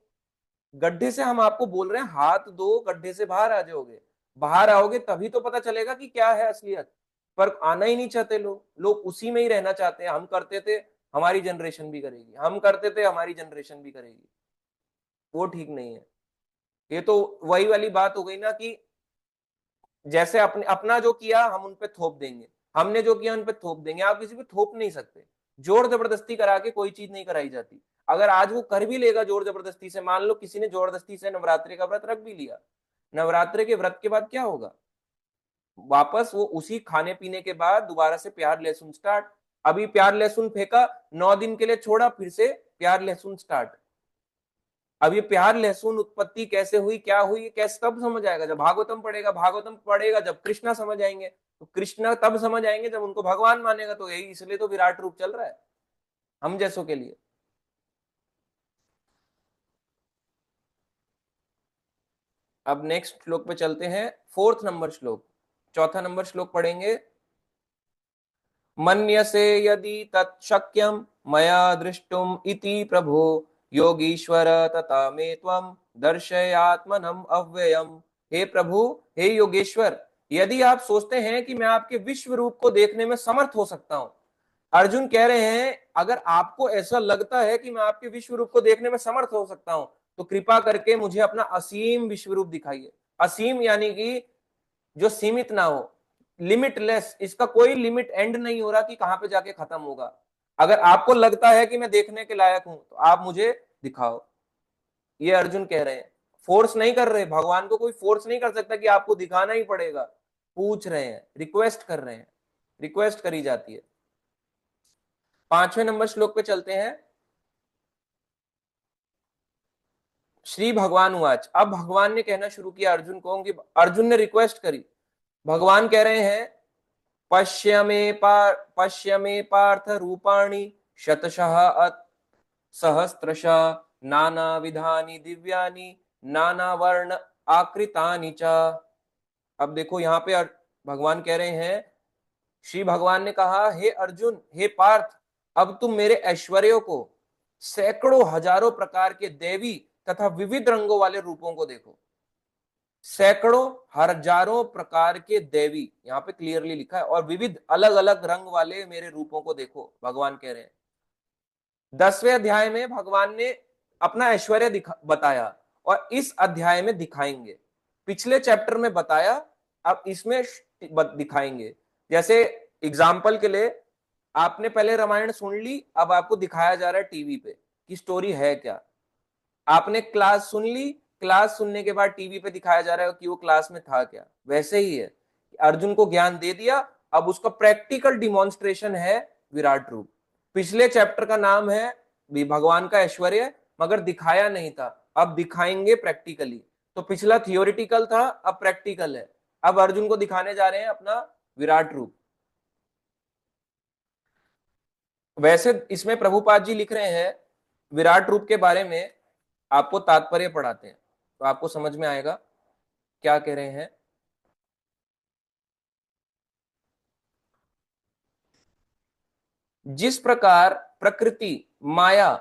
Speaker 1: गड्ढे से हम आपको बोल रहे हैं हाथ दो, गड्ढे से बाहर आ जाओगे। बाहर आओगे तभी तो पता चलेगा कि क्या है असलियत। पर आना ही नहीं चाहते लोग, लोग उसी में ही रहना चाहते हैं। हम करते थे, हमारी जनरेशन भी करेगी, हम करते थे, हमारी जनरेशन भी करेगी। वो ठीक नहीं है। ये तो वही वाली बात हो गई ना कि जैसे अपने अपना जो किया हम उन पे थोप देंगे, हमने जो किया उन पे थोप देंगे। आप किसी पे थोप नहीं सकते, जोर जबरदस्ती करा के कोई चीज नहीं कराई जाती। अगर आज वो कर भी लेगा जोर जबरदस्ती से, मान लो किसी ने जबरदस्ती से नवरात्रि का व्रत रख भी लिया, नवरात्रि के व्रत के बाद क्या होगा? वापस वो उसी खाने पीने के बाद दोबारा से प्याज लहसुन स्टार्ट। अभी प्याज लहसुन फेंका, 9 दिन के लिए छोड़ा, फिर से प्याज लहसुन स्टार्ट। अब ये प्याज लहसुन उत्पत्ति कैसे हुई, क्या हुई, कैसे तब समझ आएगा जब भागवतम पढ़ेगा। भागवतम पढ़ेगा जब कृष्णा समझ आएंगे, तो कृष्णा तब समझ आएंगे जब उनको भगवान मानेगा। तो यही इसलिए तो विराट रूप चल रहा है हम जैसों के लिए। अब नेक्स्ट श्लोक पे चलते हैं, 4th नंबर श्लोक, 4था नंबर श्लोक पढ़ेंगे। मन्यसे यदि तत्शक्यम मया दृष्टुम इति प्रभो योगीश्वर तथा मे त्वं दर्शयात्मनम अव्ययम। हे प्रभु, हे योगेश्वर, यदि आप सोचते हैं कि मैं आपके विश्व रूप को देखने में समर्थ हो सकता हूं। अर्जुन कह रहे हैं अगर आपको ऐसा लगता है कि मैं आपके विश्व रूप को देखने में समर्थ हो सकता हूं, तो कृपा करके मुझे अपना असीम विश्व रूप दिखाइए। असीम यानी कि जो सीमित ना हो, लिमिटलेस, इसका कोई लिमिट एंड नहीं हो रहा कि कहां पे जाके खत्म होगा। अगर आपको लगता है कि मैं देखने के लायक हूं तो आप मुझे दिखाओ। ये अर्जुन कह रहे हैं, फोर्स नहीं कर रहे। भगवान को कोई फोर्स नहीं कर सकता कि आपको दिखाना ही पड़ेगा। पूछ रहे हैं, रिक्वेस्ट कर रहे हैं, रिक्वेस्ट करी जाती है। 5वें नंबर श्लोक पे चलते हैं। श्री भगवान उवाच। अब भगवान ने कहना शुरू किया अर्जुन को, कि अर्जुन ने रिक्वेस्ट करी। भगवान कह रहे हैं पश्य मे पार्थ रूपाणि शतशः सहस्त्रशः नाना विधानि दिव्यानि नाना वर्ण आकृतानि च। अब देखो यहाँ पे भगवान कह रहे हैं, श्री भगवान ने कहा हे अर्जुन, हे पार्थ, अब तुम मेरे ऐश्वर्यों को, सैकड़ों हजारों प्रकार के देवी तथा विविध रंगों वाले रूपों को देखो। सैकड़ों हजारों प्रकार के देवी, यहाँ पे क्लियरली लिखा है, और विविध अलग अलग रंग वाले मेरे रूपों को देखो, भगवान कह रहे हैं। 10वें अध्याय में भगवान ने अपना ऐश्वर्य बताया, और इस अध्याय में दिखाएंगे। पिछले चैप्टर में बताया, अब इसमें दिखाएंगे। जैसे एग्जाम्पल के लिए, आपने पहले रामायण सुन ली, अब आपको दिखाया जा रहा है टीवी पे कि स्टोरी है क्या। आपने क्लास सुन ली, क्लास सुनने के बाद टीवी पे दिखाया जा रहा है कि वो क्लास में था क्या, वैसे ही है। अर्जुन को ज्ञान दे दिया, अब उसका प्रैक्टिकल डिमॉन्स्ट्रेशन है विराट रूप। पिछले चैप्टर का नाम है भगवान का ऐश्वर्य, मगर दिखाया नहीं था, अब दिखाएंगे प्रैक्टिकली। तो पिछला थियोरिटिकल था, अब प्रैक्टिकल है। अब अर्जुन को दिखाने जा रहे हैं अपना विराट रूप। वैसे इसमें प्रभुपाद जी लिख रहे हैं विराट रूप के बारे में, आपको तात्पर्य पढ़ाते हैं तो आपको समझ में आएगा क्या कह रहे हैं। जिस प्रकार प्रकृति माया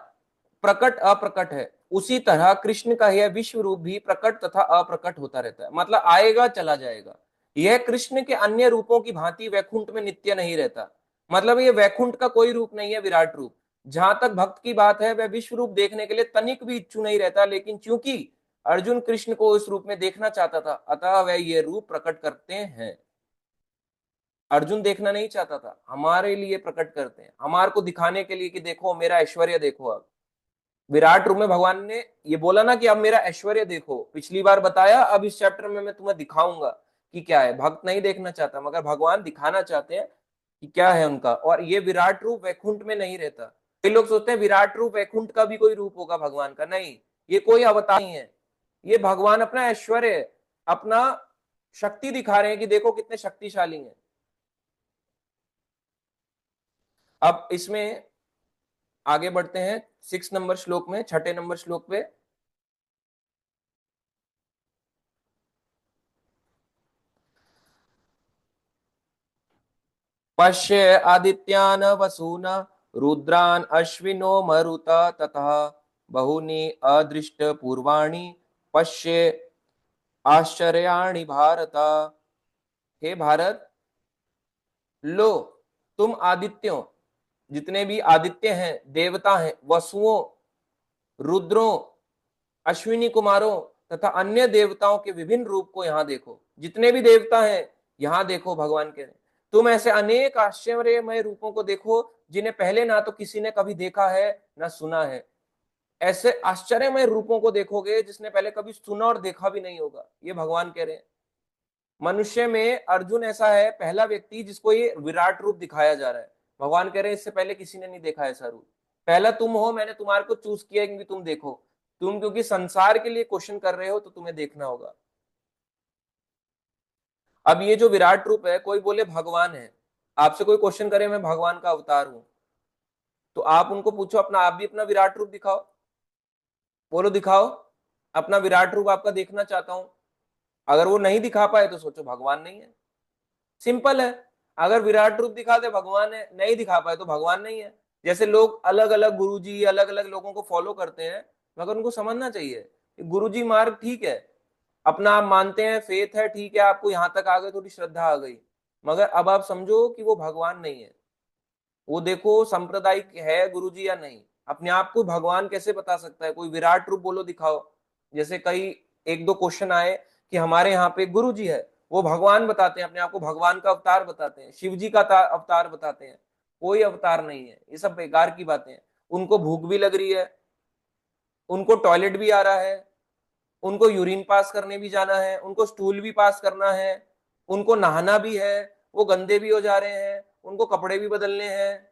Speaker 1: प्रकट अप्रकट है, उसी तरह कृष्ण का यह विश्व रूप भी प्रकट तथा अप्रकट होता रहता है। मतलब आएगा चला जाएगा। यह कृष्ण के अन्य रूपों की भांति वैकुंठ में नित्य नहीं रहता। मतलब ये वैकुंठ का कोई रूप नहीं है विराट रूप। जहां तक भक्त की बात है, वह विश्व रूप देखने के लिए तनिक भी इच्छु नहीं रहता, लेकिन चूंकि अर्जुन कृष्ण को इस रूप में देखना चाहता था, अतः वह ये रूप प्रकट करते हैं। अर्जुन देखना नहीं चाहता था, हमारे लिए प्रकट करते हैं, हमारे को दिखाने के लिए कि देखो मेरा ऐश्वर्य देखो। अब विराट रूप में भगवान ने ये बोला ना कि अब मेरा ऐश्वर्य देखो, पिछली बार बताया, अब इस चैप्टर में मैं तुम्हें दिखाऊंगा कि क्या है। भक्त नहीं देखना चाहता, मगर भगवान दिखाना चाहते हैं कि क्या है उनका। और ये विराट रूप वैकुंठ में नहीं रहता। कई लोग सोचते हैं विराट रूप वैकुंठ का भी कोई रूप होगा भगवान का, नहीं, ये कोई अवतार नहीं है। ये भगवान अपना ऐश्वर्य, अपना शक्ति दिखा रहे हैं कि देखो कितने शक्तिशाली हैं। अब इसमें आगे बढ़ते हैं 6 नंबर श्लोक में, 6 नंबर श्लोक पे। पश्य आदित्यान वसून रुद्रान अश्विनो मरुता तथा बहुनी अदृष्ट पूर्वाणी पश्य आश्चर्याणि भारत। हे भारत, लो तुम आदित्यों, जितने भी आदित्य हैं, देवता हैं, वसुओं, रुद्रों, अश्विनी कुमारों तथा अन्य देवताओं के विभिन्न रूप को यहां देखो। जितने भी देवता हैं यहां देखो, भगवान कह रहे हैं तुम ऐसे अनेक आश्चर्यमय रूपों को देखो जिन्हें पहले ना तो किसी ने कभी देखा है ना सुना है। ऐसे आश्चर्यमय रूपों को देखोगे जिसने पहले कभी सुना और देखा भी नहीं होगा, ये भगवान कह रहे हैं। मनुष्य में अर्जुन ऐसा है पहला व्यक्ति जिसको ये विराट रूप दिखाया जा रहा है। भगवान कह रहे हैं इससे पहले किसी ने नहीं देखा ऐसा रूप, पहला तुम हो, मैंने तुम्हारे को चूज किया क्योंकि तुम देखो। तुम क्योंकि संसार के लिए क्वेश्चन कर रहे हो तो तुम्हें देखना होगा। अब ये जो विराट रूप है, कोई बोले भगवान है, आपसे कोई क्वेश्चन करे मैं भगवान का अवतार हूं, तो आप उनको पूछो अपना, आप भी अपना विराट रूप दिखाओ, बोलो दिखाओ अपना विराट रूप, आपका देखना चाहता हूं। अगर वो नहीं दिखा पाए तो सोचो भगवान नहीं है। सिंपल है। अगर विराट रूप दिखा दे भगवान है, नहीं दिखा पाए तो भगवान नहीं है। जैसे लोग अलग अलग गुरुजी अलग अलग लोगों को फॉलो करते हैं, मगर उनको समझना चाहिए गुरुजी मार्ग ठीक है, अपना आप मानते हैं, फेथ है, ठीक है, आपको यहां तक आ गए, थोड़ी श्रद्धा आ गई, मगर अब आप समझो कि वो भगवान नहीं है। वो देखो सांप्रदायिक है गुरुजी या नहीं, अपने आप को भगवान कैसे बता सकता है? कोई विराट रूप बोलो दिखाओ। जैसे कई एक दो क्वेश्चन आए कि हमारे यहाँ पे गुरुजी है, वो भगवान बताते हैं, अपने आप को भगवान का अवतार बताते हैं, शिव जी का अवतार बताते हैं। कोई अवतार नहीं है, ये सब बेकार की बातें हैं। उनको भूख भी लग रही है, उनको टॉयलेट भी आ रहा है, उनको यूरिन पास करने भी जाना है, उनको स्टूल भी पास करना है, उनको नहाना भी है, वो गंदे भी हो जा रहे हैं, उनको कपड़े भी बदलने हैं,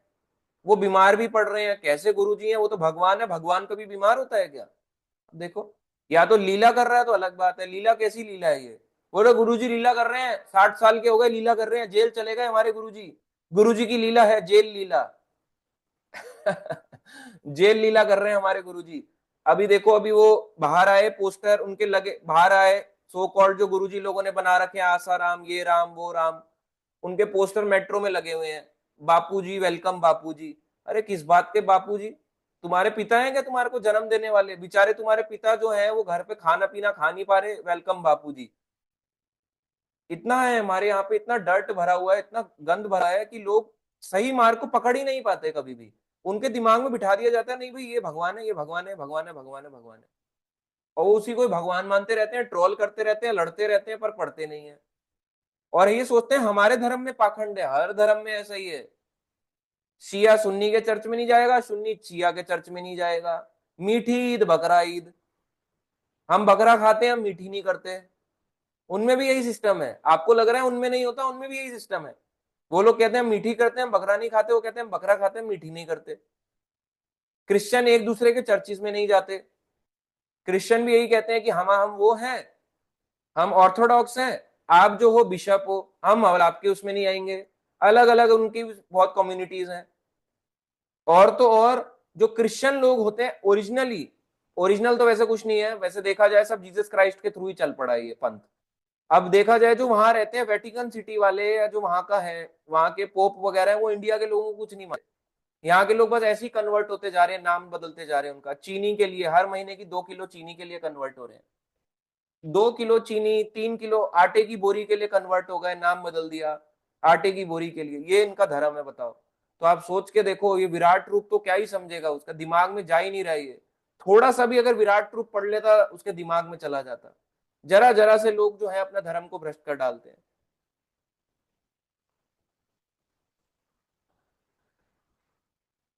Speaker 1: वो बीमार भी पड़ रहे हैं। कैसे गुरुजी हैं? वो तो भगवान है, भगवान कभी बीमार होता है क्या? देखो, या तो लीला कर रहा है तो अलग बात है, लीला कैसी लीला है ये? बोलो गुरुजी लीला कर रहे हैं, 60 साल के हो गए लीला कर रहे हैं, जेल चले गए हमारे गुरुजी। गुरुजी की लीला है जेल लीला। जेल लीला कर रहे हैं हमारे गुरुजी। अभी देखो, अभी वो बाहर आए, पोस्टर उनके लगे बाहर आए, सो कॉल्ड जो गुरुजी लोगों ने बना रखे हैं, आसा राम, ये राम वो राम, उनके पोस्टर मेट्रो में लगे हुए हैं, बापूजी वेलकम बापूजी। अरे किस बात के बापूजी? तुम्हारे पिता हैं क्या तुम्हारे को जन्म देने वाले? बेचारे तुम्हारे पिता जो है वो घर पे खाना पीना खा नहीं पा रहे, वेलकम बापूजी। इतना है हमारे यहाँ पे, इतना डर्ट भरा हुआ है, इतना गंद भरा है कि लोग सही मार्ग को पकड़ ही नहीं पाते कभी भी। उनके दिमाग में बिठा दिया जाता है नहीं भाई ये भगवान है, ये भगवान है, भगवान है, भगवान है, भगवान है, और उसी को भगवान मानते रहते हैं, ट्रोल करते रहते हैं, लड़ते रहते हैं, पर पढ़ते नहीं है। और ये सोचते हैं हमारे धर्म में पाखंड है, हर धर्म में ऐसा ही है। शिया सुन्नी के चर्च में नहीं जाएगा, सुन्नी शिया के चर्च में नहीं जाएगा। मीठी ईद बकरा ईद, हम बकरा खाते हैं, हम मीठी नहीं करते। उनमें भी यही सिस्टम है। आपको लग रहा है उनमें नहीं होता, उनमें भी यही सिस्टम है। वो लोग कहते हैं मीठी करते हैं, बकरा नहीं खाते। वो कहते हैं बकरा खाते हैं, मीठी नहीं करते। क्रिश्चियन एक दूसरे के चर्चिस में नहीं जाते। क्रिश्चियन भी यही कहते हैं कि हम वो हैं, हम ऑर्थोडॉक्स हैं, आप जो हो बिशप हो, हम और आपके उसमें नहीं आएंगे। अलग अलग उनकी बहुत कम्युनिटीज हैं। और तो और जो क्रिश्चियन लोग होते हैं ओरिजिनली, ओरिजिनल तो वैसे कुछ नहीं है, वैसे देखा जाए सब जीसस क्राइस्ट के थ्रू ही चल पड़ा है ये पंथ। अब देखा जाए जो वहां रहते हैं वेटिकन सिटी वाले, या जो वहां का है, वहां के पोप वगैरह है, वो इंडिया के लोगों को कुछ नहीं मानते। यहाँ के लोग बस ऐसे ही कन्वर्ट होते जा रहे हैं, नाम बदलते जा रहे हैं उनका। चीनी के लिए हर महीने की 2 किलो चीनी के लिए कन्वर्ट हो रहे हैं। 2 किलो चीनी 3 किलो आटे की बोरी के लिए कन्वर्ट हो गए, नाम बदल दिया आटे की बोरी के लिए। ये इनका धर्म है, बताओ। तो आप सोच के देखो, ये विराट रूप तो क्या ही समझेगा, उसका दिमाग में जा ही नहीं रहा है। थोड़ा सा भी अगर विराट रूप पढ़ लेता उसके दिमाग में चला जाता। जरा जरा से लोग जो है अपना धर्म को भ्रष्ट कर डालते हैं।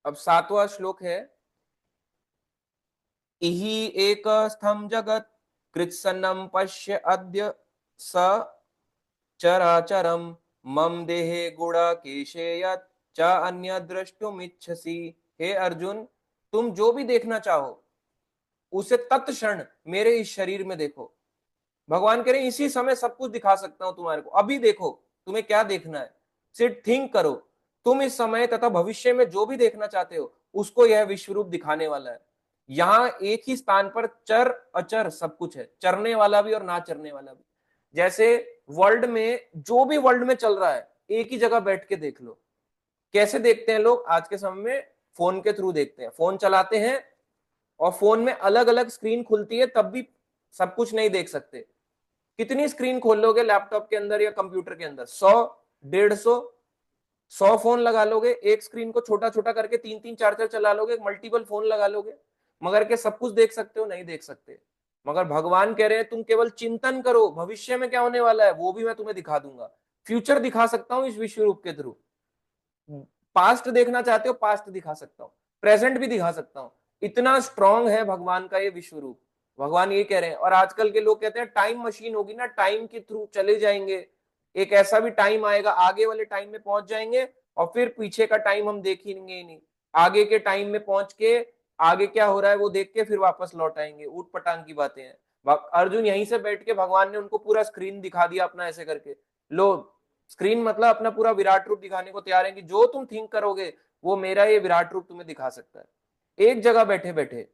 Speaker 1: अब 7वां श्लोक है, इहि एक स्थम जगत कृत्सन्नम पश्य अद्य स चराचरम मम देहे गुड़ा केशे यत् च अन्य द्रष्टुमिच्छसि। हे अर्जुन, तुम जो भी देखना चाहो उसे तत्क्षण मेरे इस शरीर में देखो। भगवान कह रहे हैं इसी समय सब कुछ दिखा सकता हूं तुम्हारे को, अभी देखो तुम्हें क्या देखना है। सिर्फ थिंक करो, तुम इस समय तथा भविष्य में जो भी देखना चाहते हो उसको यह विश्व रूप दिखाने वाला है। यहाँ एक ही स्थान पर चर अचर सब कुछ है, चरने वाला भी और ना चरने वाला भी। जैसे वर्ल्ड में जो भी वर्ल्ड में चल रहा है एक ही जगह बैठ के देख लो। कैसे देखते हैं लोग आज के समय में? फोन के थ्रू देखते हैं, फोन चलाते हैं और फोन में अलग अलग स्क्रीन खुलती है, तब भी सब कुछ नहीं देख सकते। कितनी स्क्रीन खोल लोगे लैपटॉप के अंदर या कंप्यूटर के अंदर? 100, 150, 100 फोन लगा लोगे, एक स्क्रीन को छोटा छोटा करके 3 3 4 4 चला लोगे, मल्टीपल फोन लगा लोगे, मगर के सब कुछ देख सकते हो? नहीं देख सकते। मगर भगवान कह रहे हैं तुम केवल चिंतन करो, भविष्य में क्या होने वाला है वो भी मैं तुम्हें दिखा दूंगा। फ्यूचर दिखा सकता हूं इस विश्व रूप के थ्रू। पास्ट देखना चाहते हो, पास्ट दिखा सकता हूँ, प्रेजेंट भी दिखा सकता हूँ। इतना स्ट्रांग है भगवान का ये विश्व रूप। भगवान ये कह रहे हैं। और आजकल के लोग कहते हैं टाइम मशीन होगी ना, टाइम के थ्रू चले जाएंगे, एक ऐसा भी टाइम आएगा, आगे वाले टाइम में पहुंच जाएंगे और फिर पीछे का टाइम हम देखेंगे ही नहीं। आगे के टाइम में पहुंच के आगे क्या हो रहा है वो देख के फिर वापस लौट आएंगे। ऊट पटांग की बातें हैं। अर्जुन यहीं से बैठ के भगवान ने उनको पूरा स्क्रीन दिखा दिया अपना, ऐसे करके लो। स्क्रीन मतलब अपना पूरा विराट रूप दिखाने को तैयार है कि जो तुम थिंक करोगे वो मेरा ये विराट रूप तुम्हें दिखा सकता है एक जगह बैठे बैठे।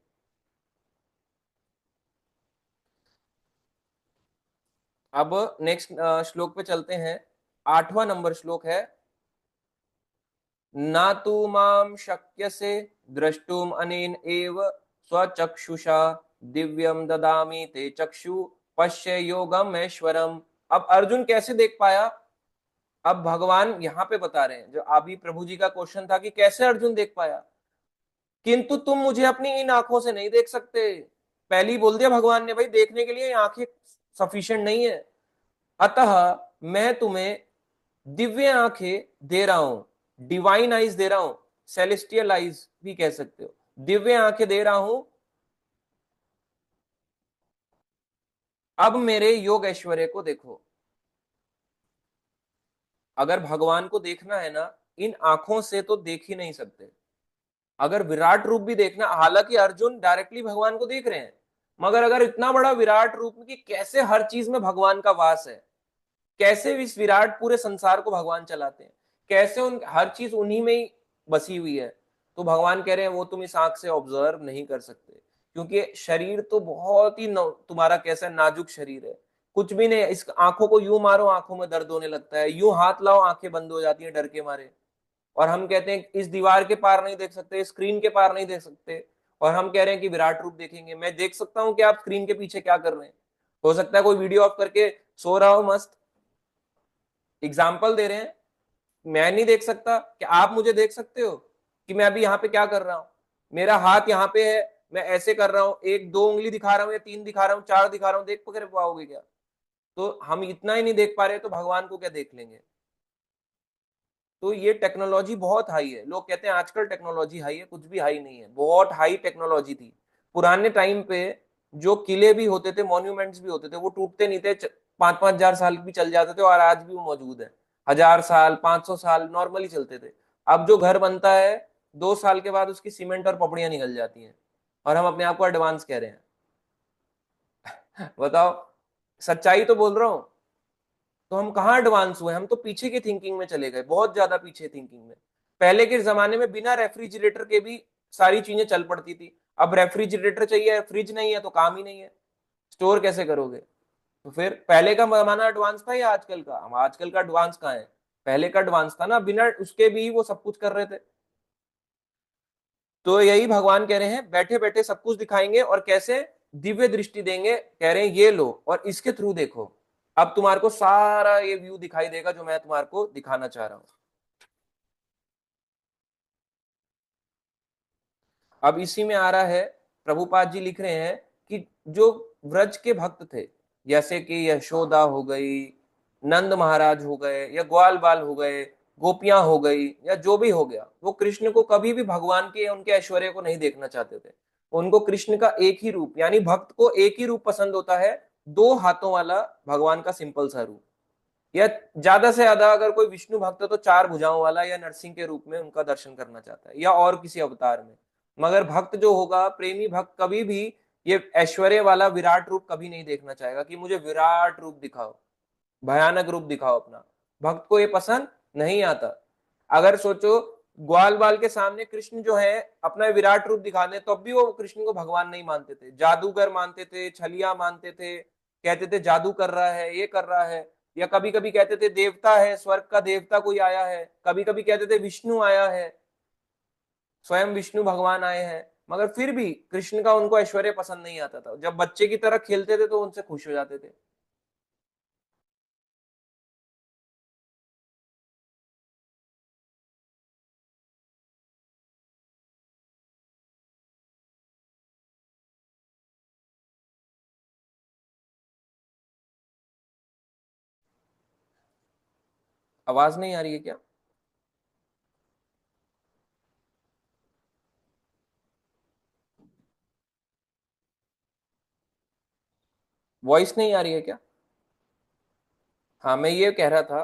Speaker 1: अब नेक्स्ट श्लोक पे चलते हैं। 8वां नंबर श्लोक है, ना तू माम शक्यसे द्रष्टुम अनेन एव स्वचक्षुषा दिव्यम ददामि ते चक्षु पश्य योगम ऐश्वरम। अब अर्जुन कैसे देख पाया? अब भगवान यहां पे बता रहे हैं, जो अभी प्रभु जी का क्वेश्चन था कि कैसे अर्जुन देख पाया, किंतु तुम मुझे अपनी इन आंखों से नहीं देख सकते। पहले ही बोल दिया भगवान ने, भाई देखने के लिए आंखें सफिशिएंट नहीं है, अतः मैं तुम्हें दिव्य आंखें दे रहा हूं, डिवाइन आइज दे रहा हूं, सेलेस्टियल आइज भी कह सकते हो, दिव्य आंखें दे रहा हूं। अब मेरे योग ऐश्वर्य को देखो। अगर भगवान को देखना है ना, इन आंखों से तो देख ही नहीं सकते। अगर विराट रूप भी देखना, हालांकि अर्जुन डायरेक्टली भगवान को देख रहे हैं, मगर अगर इतना बड़ा विराट रूप कि कैसे हर चीज में भगवान का वास है, कैसे इस विराट पूरे संसार को भगवान चलाते हैं, कैसे उन हर चीज उन्हीं में ही बसी हुई है, तो भगवान कह रहे हैं वो तुम इस आंख से ऑब्जर्व नहीं कर सकते। क्योंकि शरीर तो बहुत ही तुम्हारा कैसा नाजुक शरीर है, कुछ भी नहीं। इस आंखों को यूं मारो आंखों में दर्द होने लगता है, यूं हाथ लाओ आंखें बंद हो जाती हैं डर के मारे। और हम कहते हैं इस दीवार के पार नहीं देख सकते, स्क्रीन के पार नहीं देख सकते, और हम कह रहे हैं कि विराट रूप देखेंगे। मैं देख सकता हूं कि आप स्क्रीन के पीछे क्या कर रहे हैं। हो सकता है कोई वीडियो ऑफ करके सो रहा हो मस्त, एग्जाम्पल दे रहे हैं। मैं नहीं देख सकता, कि आप मुझे देख सकते हो कि मैं अभी यहाँ पे क्या कर रहा हूँ? मेरा हाथ यहाँ पे है, मैं ऐसे कर रहा हूँ, 1 2 उंगली दिखा रहा हूँ या 3 दिखा रहा हूँ, 4 दिखा रहा हूँ, देख पकड़ पाओगे क्या? तो हम इतना ही नहीं देख पा रहे तो भगवान को क्या देख लेंगे? तो ये टेक्नोलॉजी बहुत हाई है। लोग कहते हैं आजकल टेक्नोलॉजी हाई है, कुछ भी हाई नहीं है, बहुत हाई टेक्नोलॉजी थी पुराने टाइम पे। जो किले भी होते थे, मॉन्यूमेंट्स भी होते थे, वो टूटते नहीं थे, 5-5 हजार साल भी चल जाते थे और आज भी वो मौजूद है। 1000 साल, 500 साल नॉर्मली चलते थे। अब जो घर बनता है 2 साल के बाद उसकी सीमेंट और पपड़ियां निकल जाती हैं, और हम अपने आप को एडवांस कह रहे हैं। बताओ, सच्चाई तो बोल रहा हूं। तो हम कहाँ एडवांस हुए, हम तो पीछे की थिंकिंग में चले गए, बहुत ज्यादा पीछे थिंकिंग में। पहले के जमाने में बिना रेफ्रिजरेटर के भी सारी चीजें चल पड़ती थी। अब रेफ्रिजरेटर चाहिए, फ्रिज नहीं है तो काम ही नहीं है, स्टोर कैसे करोगे? तो फिर पहले का जमाना एडवांस था या आजकल का? हम आजकल का एडवांस कहाँ है? पहले का एडवांस था ना, बिना उसके भी वो सब कुछ कर रहे थे। तो यही भगवान कह रहे हैं, बैठे बैठे सब कुछ दिखाएंगे, और कैसे? दिव्य दृष्टि देंगे, कह रहे हैं ये लो और इसके थ्रू देखो। अब तुम्हारे को सारा ये व्यू दिखाई देगा जो मैं तुम्हारे को दिखाना चाह रहा हूं। अब इसी में आ रहा है, प्रभुपाद जी लिख रहे हैं कि जो व्रज के भक्त थे, जैसे कि यशोदा हो गई, नंद महाराज हो गए, या ग्वाल बाल हो गए, गोपियां हो गई, या जो भी हो गया, वो कृष्ण को कभी भी भगवान के उनके ऐश्वर्य को नहीं देखना चाहते थे। उनको कृष्ण का एक ही रूप, यानी भक्त को एक ही रूप पसंद होता है, 2 हाथों वाला भगवान का सिंपल सा रूप। या ज्यादा से ज्यादा अगर कोई विष्णु भक्त है तो 4 भुजाओं वाला या नरसिंह के रूप में उनका दर्शन करना चाहता है, या और किसी अवतार में। मगर भक्त जो होगा, प्रेमी भक्त, कभी भी ये ऐश्वर्य वाला विराट रूप कभी नहीं देखना चाहेगा कि मुझे विराट रूप दिखाओ, भयानक रूप दिखाओ अपना। भक्त को ये पसंद नहीं आता। अगर सोचो, ग्वाल बाल के सामने कृष्ण जो है अपना विराट रूप दिखा दे, तब भी वो कृष्ण को भगवान नहीं मानते थे, जादूगर मानते थे, छलिया मानते थे, कहते थे जादू कर रहा है, ये कर रहा है। या कभी कभी कहते थे देवता है, स्वर्ग का देवता कोई आया है, कभी कभी कहते थे विष्णु आया है, स्वयं विष्णु भगवान आए हैं। मगर फिर भी कृष्ण का उनको ऐश्वर्य पसंद नहीं आता था। जब बच्चे की तरह खेलते थे तो उनसे खुश हो जाते थे। आवाज नहीं आ रही है क्या? वॉइस नहीं आ रही है क्या? हाँ, मैं ये कह रहा था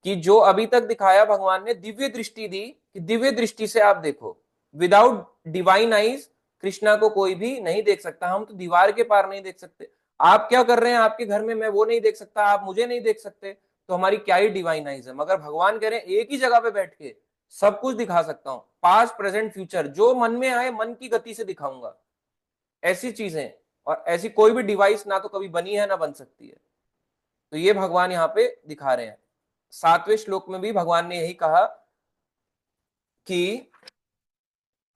Speaker 1: कि जो अभी तक दिखाया भगवान ने, दिव्य दृष्टि दी कि दिव्य दृष्टि से आप देखो। विदाउट डिवाइन आईज कृष्णा को कोई भी नहीं देख सकता। हम तो दीवार के पार नहीं देख सकते। आप क्या कर रहे हैं आपके घर में, मैं वो नहीं देख सकता, आप मुझे नहीं देख सकते, तो हमारी क्या ही डिवाइन आईज है। मगर भगवान कह रहे हैं एक ही जगह पे बैठ के सब कुछ दिखा सकता हूं, पास्ट प्रेजेंट फ्यूचर, जो मन में आए मन की गति से दिखाऊंगा। ऐसी चीजें, और ऐसी कोई भी डिवाइस ना तो कभी बनी है ना बन सकती है। तो ये भगवान यहाँ पे दिखा रहे हैं। 7वें श्लोक में भी भगवान ने यही कहा कि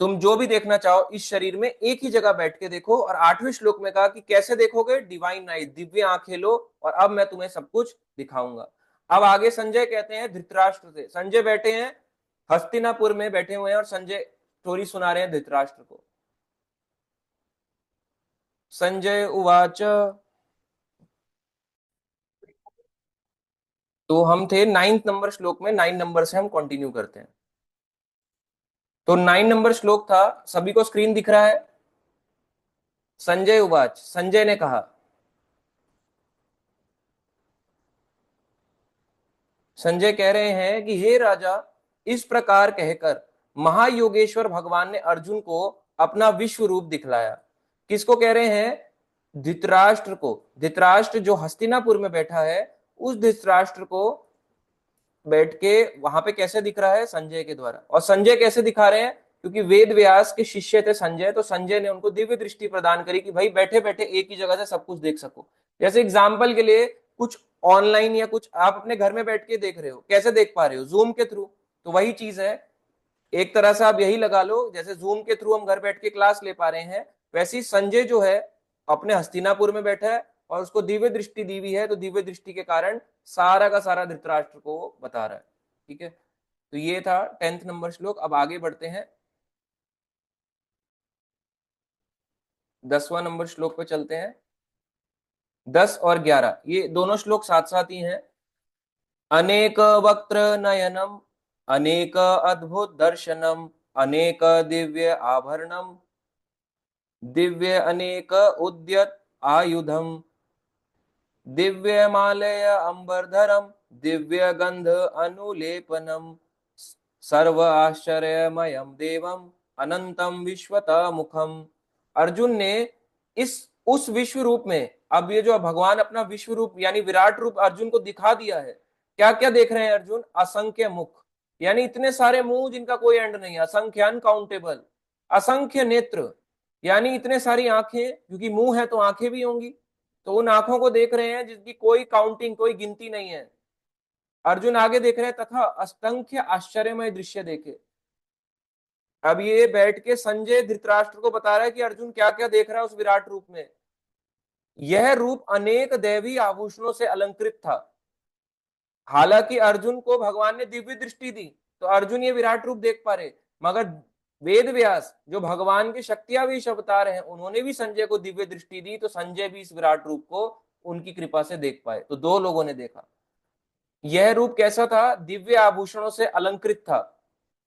Speaker 1: तुम जो भी देखना चाहो इस शरीर में एक ही जगह बैठ के देखो। और 8वें श्लोक में कहा कि कैसे देखोगे? डिवाइन नाइट, दिव्य आंखें लो, और अब मैं तुम्हें सब कुछ दिखाऊंगा। अब आगे संजय कहते हैं धृतराष्ट्र से, संजय बैठे हैं हस्तिनापुर में, बैठे हुए हैं, और संजय स्टोरी सुना रहे हैं धृतराष्ट्र को। संजय उवाच। तो हम थे 9th नंबर श्लोक में, 9 नंबर से हम कंटिन्यू करते हैं। तो 9 नंबर श्लोक था, सभी को स्क्रीन दिख रहा है? संजय उवाच, संजय ने कहा, संजय कह रहे हैं कि हे राजा, इस प्रकार कहकर महायोगेश्वर भगवान ने अर्जुन को अपना विश्व रूप दिखलाया। किसको कह रहे हैं? धृतराष्ट्र को। धृतराष्ट्र जो हस्तिनापुर में बैठा है, उस धृतराष्ट्र को बैठ के वहां पे कैसे दिख रहा है? संजय के द्वारा। और संजय कैसे दिखा रहे हैं? क्योंकि वेद व्यास के शिष्य थे संजय, तो संजय ने उनको दिव्य दृष्टि प्रदान करी कि भाई बैठे बैठे एक ही जगह से सब कुछ देख सको। जैसे एग्जाम्पल के लिए, कुछ ऑनलाइन या कुछ आप अपने घर में बैठ के देख रहे हो, कैसे देख पा रहे हो? जूम के थ्रू। तो वही चीज है, एक तरह से आप यही लगा लो, जैसे जूम के थ्रू हम घर बैठ के क्लास ले पा रहे हैं, वैसे ही संजय जो है अपने हस्तिनापुर में बैठा है और उसको दिव्य दृष्टि दी हुई है, तो दिव्य दृष्टि के कारण सारा का सारा धृतराष्ट्र को बता रहा है। ठीक है, तो ये था 10th नंबर श्लोक। अब आगे बढ़ते हैं, 10वां नंबर श्लोक पे चलते हैं। 10 और 11 ये दोनों श्लोक साथ साथ ही हैं। अनेक वक्त्र नयनम, अनेक अद्भुत दर्शनम, अनेक दिव्य आभरणम, दिव्य अनेक उद्यत आयुधम दिव्यमालय अंबरधरम दिव्य गंध अनुलेपनम सर्व आश्चर्यमयम देवम अनंतम विश्वतमुखम। अर्जुन ने इस उस विश्व रूप में, अब ये जो भगवान अपना विश्व रूप यानी विराट रूप अर्जुन को दिखा दिया है। क्या क्या देख रहे हैं अर्जुन? असंख्य मुख, यानी इतने सारे मुंह जिनका कोई एंड नहीं, असंख्य अनकाउंटेबल, असंख्य नेत्र यानी इतने सारी आंखें, क्योंकि मुंह है तो आंखें भी होंगी, तो उन आंखों को देख रहे हैं जिसकी कोई काउंटिंग, कोई गिनती नहीं है। अर्जुन आगे देख रहे हैं, तथा असंख्य आश्चर्यमय दृश्य देखे। अब ये बैठ के संजय धृतराष्ट्र को बता रहा है कि अर्जुन क्या क्या देख रहा है उस विराट रूप में। यह रूप अनेक दैवी आभूषणों से अलंकृत था। हालांकि अर्जुन को भगवान ने दिव्य दृष्टि दी तो अर्जुन ये विराट रूप देख पा रहे, मगर वेद व्यास जो भगवान के शक्तियावेश अवतार हैं, उन्होंने भी संजय को दिव्य दृष्टि दी, तो संजय भी इस विराट रूप को उनकी कृपा से देख पाए। तो दो लोगों ने देखा। यह रूप कैसा था? दिव्य आभूषणों से अलंकृत था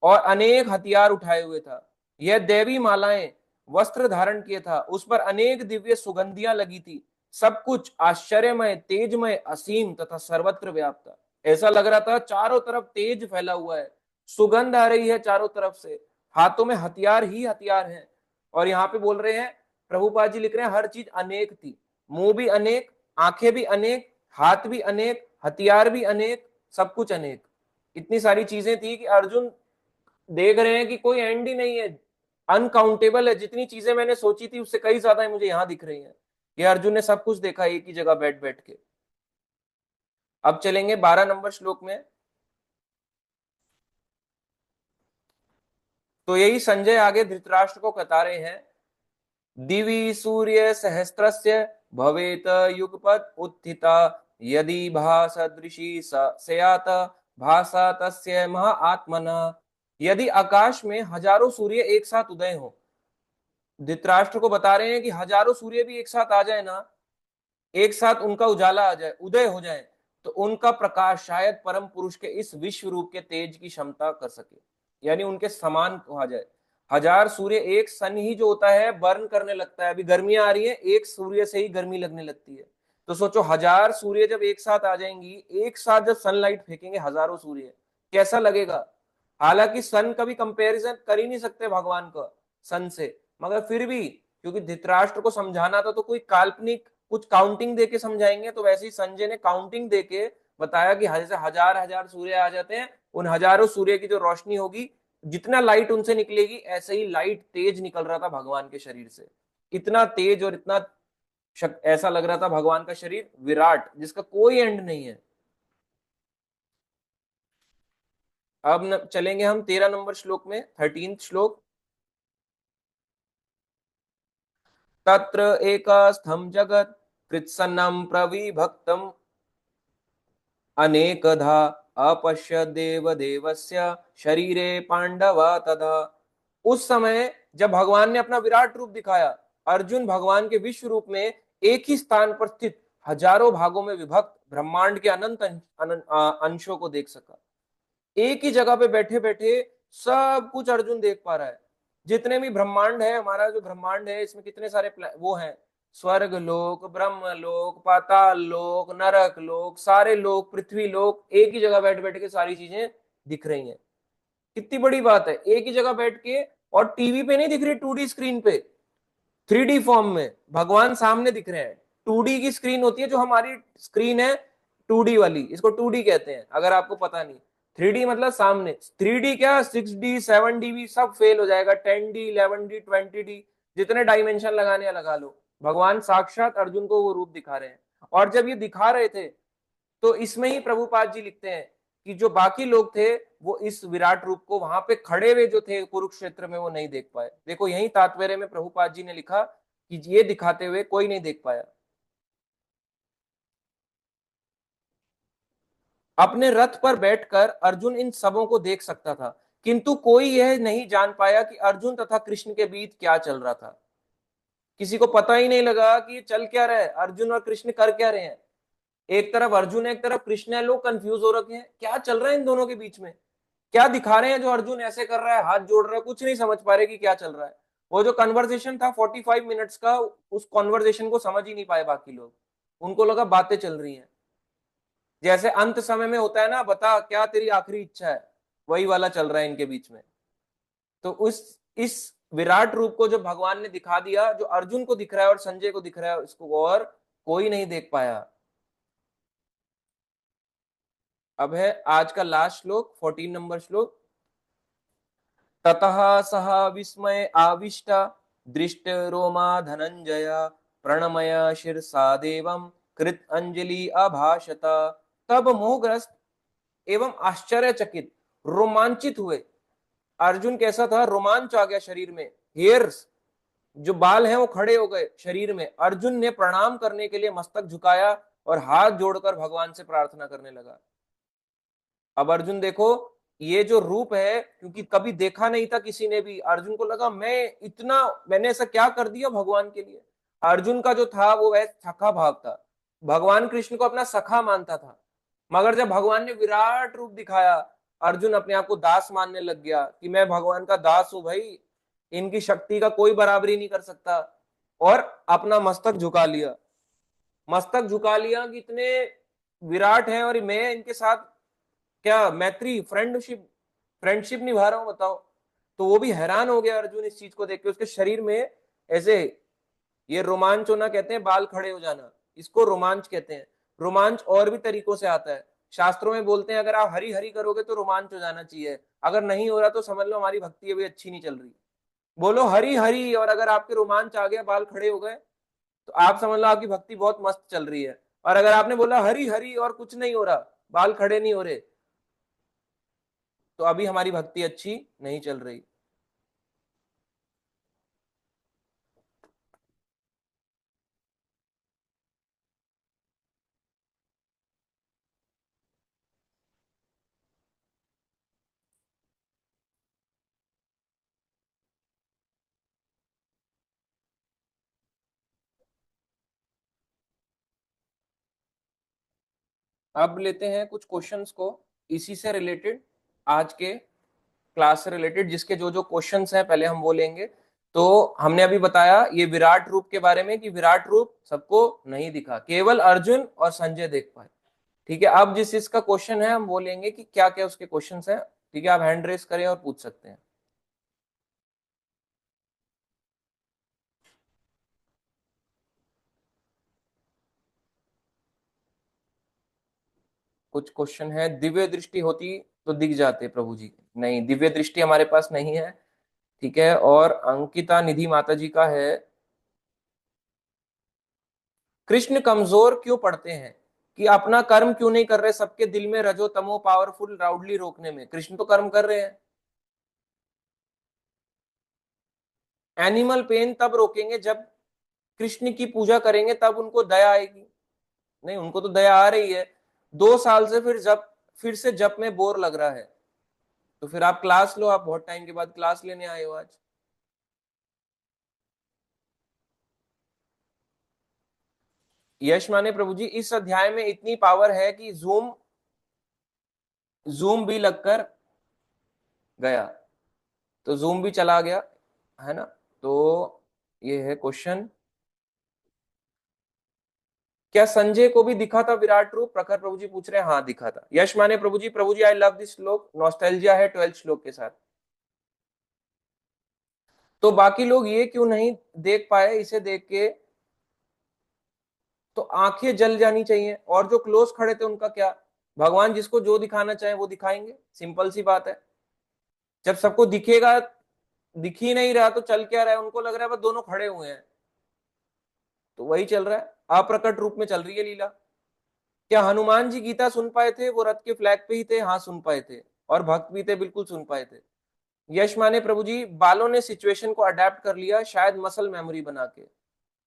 Speaker 1: और अनेक हथियार उठाए हुए था। यह देवी मालाएं वस्त्र धारण किए था, उस पर अनेक दिव्य सुगंधियां लगी थी। सब कुछ आश्चर्यमय, तेजमय, असीम तथा सर्वत्र व्याप्त था। ऐसा लग रहा था चारों तरफ तेज फैला हुआ है, सुगंध आ रही है चारों तरफ से, हाथों में हथियार ही हथियार हैं। और यहाँ पे बोल रहे हैं, प्रभुपाद जी लिख रहे हैं, हर चीज अनेक थी। मुंह भी अनेक, आंखें भी अनेक, हाथ भी अनेक, हथियार भी अनेक, सब कुछ अनेक। इतनी सारी चीजें थी कि अर्जुन देख रहे हैं कि कोई एंड ही नहीं है, अनकाउंटेबल है। जितनी चीजें मैंने सोची थी उससे कई ज्यादा मुझे यहां दिख रही हैं। ये अर्जुन ने सब कुछ देखा एक ही जगह बैठ बैठ के। अब चलेंगे 12 नंबर श्लोक में। तो यही संजय आगे धृतराष्ट्र को बता रहे हैं, दिवि सूर्य सहस्त्रस्य भवेत युगपत् उत्थिता यदि भासदृशी स्यात् भासा तस्य महाआत्मना। यदि आकाश में हजारों सूर्य एक साथ उदय हो, धृतराष्ट्र को बता रहे हैं कि हजारों सूर्य भी एक साथ आ जाए ना, एक साथ उनका उजाला आ जाए, उदय हो जाए, तो उनका प्रकाश शायद परम पुरुष के इस विश्व रूप के तेज की क्षमता कर सके, यानी उनके समान कहा जाए। हजार सूर्य, एक सन ही जो होता है बर्न करने लगता है। अभी गर्मियां आ रही है, एक सूर्य से ही गर्मी लगने लगती है। तो सोचो हजार सूर्य जब एक साथ आ जाएंगी, एक साथ जब सनलाइट फेंकेंगे हजारों सूर्य, कैसा लगेगा? हालांकि सन का भी कंपैरिजन कर ही नहीं सकते भगवान का सन से, मगर फिर भी क्योंकि धृतराष्ट्र को समझाना था तो कोई काल्पनिक कुछ काउंटिंग देके समझाएंगे, तो वैसे ही संजय ने काउंटिंग देके बताया कि जैसे हजार हजार सूर्य आ जाते हैं, उन हजारों सूर्य की जो रोशनी होगी, जितना लाइट उनसे निकलेगी, ऐसे ही लाइट तेज निकल रहा था भगवान के शरीर से। इतना तेज और इतना ऐसा लग रहा था भगवान का शरीर विराट, जिसका कोई एंड नहीं है। अब चलेंगे हम 13 नंबर श्लोक में, 13 श्लोक। तत्र एकस्थं जगत् कृत्सन्नं प्रविभक्तम् अनेकधा अपश्य देव देवस्य शरीरे पांडवा तथा। उस समय जब भगवान ने अपना विराट रूप दिखाया, अर्जुन भगवान के विश्व रूप में एक ही स्थान पर स्थित हजारों भागों में विभक्त ब्रह्मांड के अनंत अंशों को देख सका। एक ही जगह पे बैठे बैठे सब कुछ अर्जुन देख पा रहा है। जितने भी ब्रह्मांड है, हमारा जो ब्रह्मांड है, इसमें कितने सारे वो हैं, स्वर्ग लोक, ब्रह्म लोक, पाताल लोक, नरक लोक, सारे लोक, पृथ्वी लोक, एक ही जगह बैठ बैठ के सारी चीजें दिख रही हैं। कितनी बड़ी बात है, एक ही जगह बैठ के। और टीवी पे नहीं दिख रही 2D स्क्रीन पे, 3D फॉर्म में भगवान सामने दिख रहे हैं। 2D की स्क्रीन होती है जो हमारी स्क्रीन है, 2D वाली, इसको 2D कहते हैं अगर आपको पता नहीं। 3D मतलब सामने, 3D क्या, 6D 7D भी सब फेल हो जाएगा, 10D 11D 20D, जितने डायमेंशन लगाने लगा लो। भगवान साक्षात अर्जुन को वो रूप दिखा रहे हैं। और जब ये दिखा रहे थे तो इसमें ही प्रभुपाद जी लिखते हैं कि जो बाकी लोग थे वो इस विराट रूप को वहां पे खड़े हुए जो थे कुरुक्षेत्र में, वो नहीं देख पाए। देखो यही तात्पर्य में प्रभुपाद जी ने लिखा कि ये दिखाते हुए कोई नहीं देख पाया। अपने रथ पर बैठकर अर्जुन इन सबों को देख सकता था, किंतु कोई यह नहीं जान पाया कि अर्जुन तथा कृष्ण के बीच क्या चल रहा था। किसी को पता ही नहीं लगा कि चल क्या रहा है, अर्जुन और कृष्ण कर क्या रहे हैं। एक तरफ अर्जुन है, एक तरफ कृष्ण है, लोग कंफ्यूज हो रखे हैं, क्या चल रहा है इन दोनों के बीच में, क्या दिखा रहे हैं जो अर्जुन ऐसे कर रहा है, हाथ जोड़ रहा है, कुछ नहीं समझ पा रहे कि क्या चल रहा है। वो जो कन्वर्सेशन था 45 मिनट्स का, उस कॉन्वर्जेशन को समझ ही नहीं पाए बाकी लोग, उनको लगा बातें चल रही हैं। जैसे अंत समय में होता है ना, बता क्या तेरी आखिरी इच्छा है, वही वाला चल रहा है इनके बीच में। तो उस इस विराट रूप को जो भगवान ने दिखा दिया, जो अर्जुन को दिख रहा है और संजय को दिख रहा है, इसको और कोई नहीं देख पाया। अब है आज का लास्ट श्लोक, 14 नंबर श्लोक। ततः सह विस्मय आविष्ट दृष्ट रोमा धनंजय प्रणमय शिरसा देवम कृत अंजलि अभाषत। तब मोहग्रस्त एवं आश्चर्यचकित, रोमांचित हुए अर्जुन। कैसा था? रोमांच आ गया शरीर में, हेयर्स जो बाल हैं वो खड़े हो गए शरीर में। अर्जुन ने प्रणाम करने के लिए मस्तक झुकाया और हाथ जोड़कर भगवान से प्रार्थना करने लगा। अब अर्जुन देखो, ये जो रूप है, क्योंकि कभी देखा नहीं था किसी ने भी, अर्जुन को लगा मैंने ऐसा क्या कर दिया भगवान के लिए। अर्जुन का जो था वो वह सखा भाव था, भगवान कृष्ण को अपना सखा मानता था। मगर जब भगवान ने विराट रूप दिखाया, अर्जुन अपने आप को दास मानने लग गया कि मैं भगवान का दास हूं भाई, इनकी शक्ति का कोई बराबरी नहीं कर सकता। और अपना मस्तक झुका लिया, मस्तक झुका लिया कि इतने विराट हैं और मैं इनके साथ क्या मैत्री फ्रेंडशिप निभा रहा हूं, बताओ। तो वो भी हैरान हो गया अर्जुन इस चीज को देख के। उसके शरीर में ऐसे, ये रोमांच होना कहते हैं, बाल खड़े हो जाना, इसको रोमांच कहते हैं। रोमांच और भी तरीकों से आता है, शास्त्रों में बोलते हैं अगर आप हरी हरी करोगे तो रोमांच हो जाना चाहिए, अगर नहीं हो रहा तो समझ लो हमारी भक्ति अभी अच्छी नहीं चल रही। बोलो हरी हरी, और अगर आपके रोमांच आ गया, बाल खड़े हो गए, तो आप समझ लो आपकी भक्ति बहुत मस्त चल रही है। और अगर आपने बोला हरी हरी और कुछ नहीं हो रहा, बाल खड़े नहीं हो रहे, तो अभी हमारी भक्ति अच्छी नहीं चल रही। अब लेते हैं कुछ क्वेश्चंस को इसी से रिलेटेड, आज के क्लास से रिलेटेड, जिसके जो जो क्वेश्चंस हैं पहले हम वो लेंगे। तो हमने अभी बताया ये विराट रूप के बारे में कि विराट रूप सबको नहीं दिखा, केवल अर्जुन और संजय देख पाए। ठीक है, अब जिस इसका क्वेश्चन है हम वो लेंगे कि क्या क्या उसके क्वेश्चंस हैं। ठीक है, आप हैंड रेस करें और पूछ सकते हैं। कुछ क्वेश्चन है, दिव्य दृष्टि होती तो दिख जाते प्रभु जी। नहीं, दिव्य दृष्टि हमारे पास नहीं है। ठीक है, और अंकिता निधि माता जी का है, कृष्ण कमजोर क्यों पड़ते हैं, कि अपना कर्म क्यों नहीं कर रहे, सबके दिल में रजो तमो पावरफुल राउडली रोकने में। कृष्ण तो कर्म कर रहे हैं। एनिमल पेन तब रोकेंगे जब कृष्ण की पूजा करेंगे, तब उनको दया आएगी। नहीं, उनको तो दया आ रही है। 2 साल से फिर से जप में बोर लग रहा है, तो फिर आप क्लास लो, आप बहुत टाइम के बाद क्लास लेने आए हो आज। यश माने प्रभु जी, इस अध्याय में इतनी पावर है कि जूम जूम भी लगकर गया, तो जूम भी चला गया, है ना। तो ये है क्वेश्चन, क्या संजय को भी दिखा था विराट रूप? प्रखर प्रभु जी पूछ रहे हैं, हाँ दिखा था। यश माने प्रभु जी आई लव दिस श्लोक, नॉस्टैल्जिया है 12th श्लोक के साथ। तो बाकी लोग ये क्यों नहीं देख पाए, इसे देख के तो आंखें जल जानी चाहिए। और जो क्लोज खड़े थे उनका क्या? भगवान जिसको जो दिखाना चाहे वो दिखाएंगे, सिंपल सी बात है। जब सबको दिखेगा, दिख ही नहीं रहा तो चल क्या रहा है, उनको लग रहा है बस दोनों खड़े हुए हैं, तो वही चल रहा है, अप्रकट रूप में चल रही है लीला। क्या हनुमान जी गीता सुन पाए थे? वो रथ के फ्लैग पे ही थे, हाँ सुन पाए थे, और भक्त भी थे, बिल्कुल सुन पाए थे। यश माने प्रभु जी, बालों ने सिचुएशन को अडेप्ट कर लिया, शायद मसल मेमोरी बना के।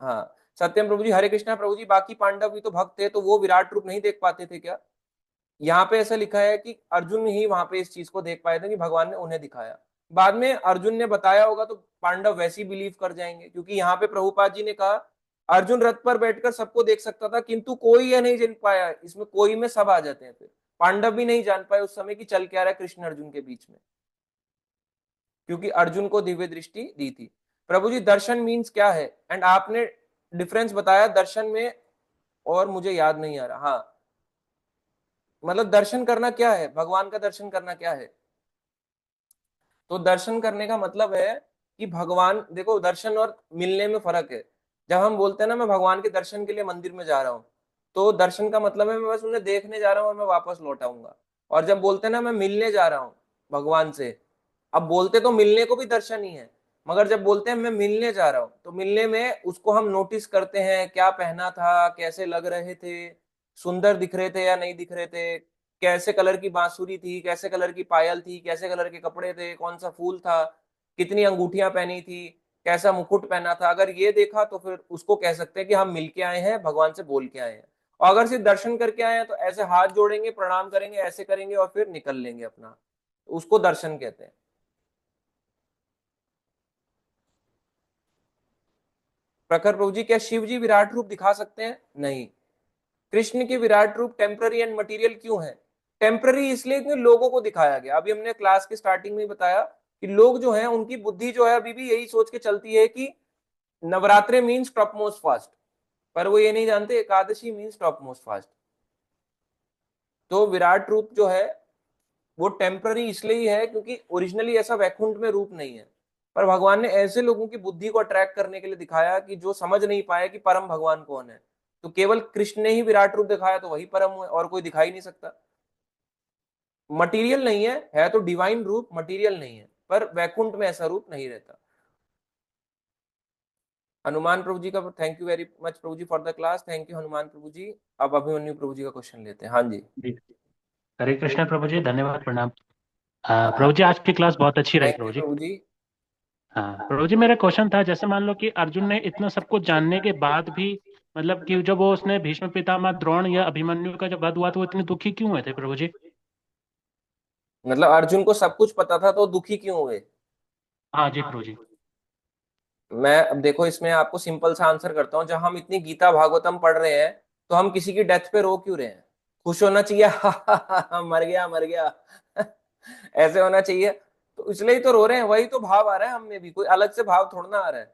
Speaker 1: हाँ सत्यम प्रभु जी, हरे कृष्णा प्रभु जी, बाकी पांडव भी तो भक्त थे, तो वो विराट रूप नहीं देख पाते थे क्या? यहाँ पे ऐसा लिखा है कि अर्जुन ही वहां पे इस चीज को देख पाए थे कि भगवान ने उन्हें दिखाया। बाद में अर्जुन ने बताया होगा तो पांडव वैसे ही बिलीव कर जाएंगे, क्योंकि यहाँ पे प्रभुपाद जी ने कहा अर्जुन रथ पर बैठकर सबको देख सकता था, किंतु कोई यह नहीं जान पाया। इसमें कोई में सब आ जाते हैं, फिर पांडव भी नहीं जान पाए उस समय कि चल क्या रहा है कृष्ण अर्जुन के बीच में, क्योंकि अर्जुन को दिव्य दृष्टि दी थी। प्रभु जी दर्शन मीन्स क्या है? एंड आपने डिफरेंस बताया दर्शन में, और मुझे याद नहीं आ रहा। हाँ, मतलब दर्शन करना क्या है, भगवान का दर्शन करना क्या है? तो दर्शन करने का मतलब है कि भगवान, देखो दर्शन और मिलने में फर्क है। जब हम बोलते हैं ना मैं भगवान के दर्शन के लिए मंदिर में जा रहा हूँ, तो दर्शन का मतलब है मैं बस उन्हें देखने जा रहा हूँ और मैं वापस लौट आऊंगा। और जब बोलते हैं ना मैं मिलने जा रहा हूँ भगवान से, अब बोलते तो मिलने को भी दर्शन ही है, मगर जब बोलते हैं मैं मिलने जा रहा हूँ, तो मिलने में उसको हम नोटिस करते हैं, क्या पहना था, कैसे लग रहे थे, सुंदर दिख रहे थे या नहीं दिख रहे थे, कैसे कलर की बांसुरी थी, कैसे कलर की पायल थी, कैसे कलर के कपड़े थे, कौन सा फूल था, कितनी अंगूठियां पहनी थी, कैसा मुकुट पहना था। अगर ये देखा तो फिर उसको कह सकते हैं कि हम मिल के आए हैं, भगवान से बोल के आए हैं। और अगर सिर्फ दर्शन करके आए हैं तो ऐसे हाथ जोड़ेंगे, प्रणाम करेंगे, ऐसे करेंगे और फिर निकल लेंगे अपना, उसको दर्शन कहते हैं। प्रखर प्रभु जी, क्या शिव जी विराट रूप दिखा सकते हैं? नहीं। कृष्ण की विराट रूप टेम्पररी एंड मटेरियल क्यों है? टेम्पररी इसलिए क्योंकि लोगों को दिखाया गया। अभी हमने क्लास के स्टार्टिंग में ही बताया कि लोग जो हैं उनकी बुद्धि जो है अभी भी यही सोच के चलती है कि नवरात्रे मीन्स टॉप मोस्ट फास्ट, पर वो ये नहीं जानते Ekadashi means top most fast. तो विराट रूप जो है वो टेम्पररी इसलिए ही है क्योंकि ओरिजिनली ऐसा वैकुंठ में रूप नहीं है, पर भगवान ने ऐसे लोगों की बुद्धि को अट्रैक्ट करने के लिए दिखाया कि जो समझ नहीं पाए कि परम भगवान कौन है। तो केवल कृष्ण ने ही विराट रूप दिखाया, तो वही परम है, और कोई दिखा ही नहीं सकता। मटीरियल नहीं है तो डिवाइन रूप, मटीरियल नहीं है, पर वैकुंठ में ऐसा रूप नहीं रहता। हनुमान प्रभु जी का thank you very much Prabhu ji for the class, thank you Hanuman प्रभु जी। अब अभिमन्यु प्रभु जी का क्वेश्चन लेते हैं। हाँ जी।
Speaker 2: जी, हरे कृष्ण प्रभु जी, धन्यवाद, प्रणाम।
Speaker 1: हाँ,
Speaker 2: प्रभु जी आज की क्लास बहुत अच्छी रही
Speaker 1: थैंक
Speaker 2: प्रभु
Speaker 1: यू
Speaker 2: जी।
Speaker 1: प्रभु जी।
Speaker 2: हाँ प्रभु जी, मेरा क्वेश्चन था, जैसे मान लो कि अर्जुन ने इतना सब कुछ जानने के बाद भी, मतलब कि जब वो उसने भीष्म पितामह, द्रोण या अभिमन्यु का जब वध हुआ तो वो इतने दुखी क्यों हुए थे प्रभु जी?
Speaker 1: मतलब अर्जुन को सब कुछ पता था तो दुखी क्यों हुए?
Speaker 2: हाँ जी प्रभु जी।
Speaker 1: मैं अब देखो इसमें आपको सिंपल सा आंसर करता हूँ। जब हम इतनी गीता भागवतम पढ़ रहे हैं तो हम किसी की डेथ पे रो क्यों रहे हैं? खुश होना चाहिए मर गया मर गया ऐसे होना चाहिए। तो इसलिए ही तो रो रहे हैं, वही तो भाव आ रहा है हम में भी, कोई अलग से भाव थोड़ा ना आ रहा है।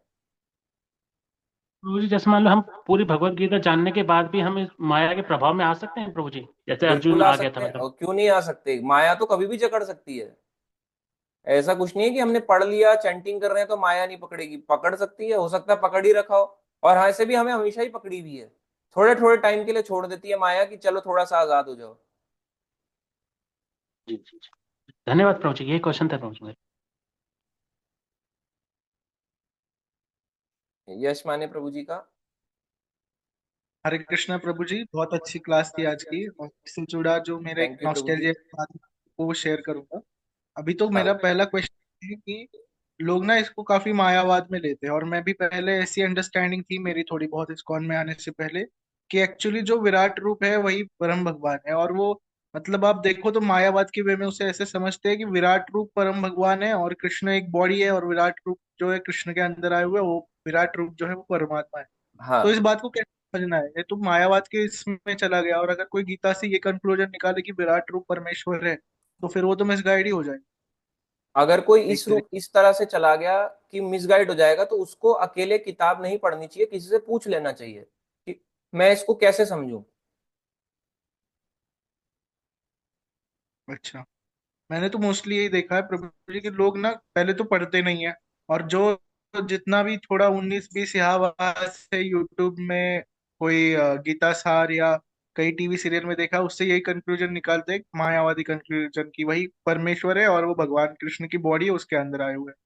Speaker 2: प्रभु जी जैसे मान लो हम पूरी भगवत गीता जानने के बाद भी हम इस माया के प्रभाव में आ सकते हैं प्रभु जी, जैसे
Speaker 1: बिल्कुल
Speaker 2: अर्जुन
Speaker 1: आ
Speaker 2: आ गया था
Speaker 1: सकते हैं,
Speaker 2: मतलब।
Speaker 1: और क्यों नहीं आ सकते? माया तो कभी भी जकड़ सकती है। ऐसा कुछ नहीं है कि हमने पढ़ लिया, चैंटिंग कर रहे हैं तो माया नहीं पकड़ेगी, पकड़ सकती है, हो सकता है पकड़ ही रखा हो। और हाँ, ऐसे भी हमें हमेशा ही पकड़ी हुई है, थोड़े थोड़े टाइम के लिए छोड़ देती है माया कि चलो थोड़ा सा आजाद हो जाओ।
Speaker 2: जी जी जी। धन्यवाद प्रभु जी, ये क्वेश्चन था प्रभु जी मेरा।
Speaker 1: यश माने प्रभु जी का।
Speaker 4: हरे कृष्णा प्रभु जी, बहुत अच्छी क्लास थी आज की, और इससे जुड़ा जो मेरा एक
Speaker 1: thank you Prabhu ji.
Speaker 4: Nostalgia बात है, वो शेयर करूंगा। अभी तो
Speaker 1: हाँ।
Speaker 4: मेरा पहला क्वेश्चन है कि लोग ना इसको काफी मायावाद में लेते हैं, और मैं भी पहले ऐसी अंडरस्टैंडिंग थी मेरी थोड़ी बहुत इस्कॉन में आने से पहले, कि एक्चुअली जो विराट रूप है वही परम भगवान है। और वो मतलब आप देखो तो मायावाद के वे में उसे ऐसे समझते हैं कि विराट रूप परम भगवान है और कृष्ण एक बॉडी है, और विराट रूप जो है कृष्ण के अंदर आए हुए वो विराट रूप जो है वो परमात्मा है। तो इस
Speaker 1: हाँ,
Speaker 4: बात को कैसे समझना है? ये तो मायावाद के इसमें चला गया, और अगर कोई गीता से ये कंक्लूजन निकाले कि विराट रूप परमेश्वर है, तो फिर वो तो मिसगाइड ही हो जाए
Speaker 1: अगर कोई
Speaker 4: एक
Speaker 1: इस रूप
Speaker 4: तरीके।
Speaker 1: इस तरह से चला गया कि मिसगाइड हो जाएगा, तो उसको अकेले किताब नहीं पढ़नी चाहिए, किसी से पूछ लेना चाहिए कि मैं इसको कैसे समझूं।
Speaker 4: अच्छा, मैंने तो मोस्टली यही देखा है प्रभु जी कि लोग ना पहले तो पढ़ते नहीं है, और जो जितना भी थोड़ा 19-20 यहाँ वहाँ से यूट्यूब में कोई गीता सार या कई टीवी सीरियल में देखा, उससे यही कंक्लूजन निकालते हैं, मायावादी कंक्लूजन, की वही परमेश्वर है और वो भगवान कृष्ण की बॉडी है, उसके अंदर आए हुए हैं।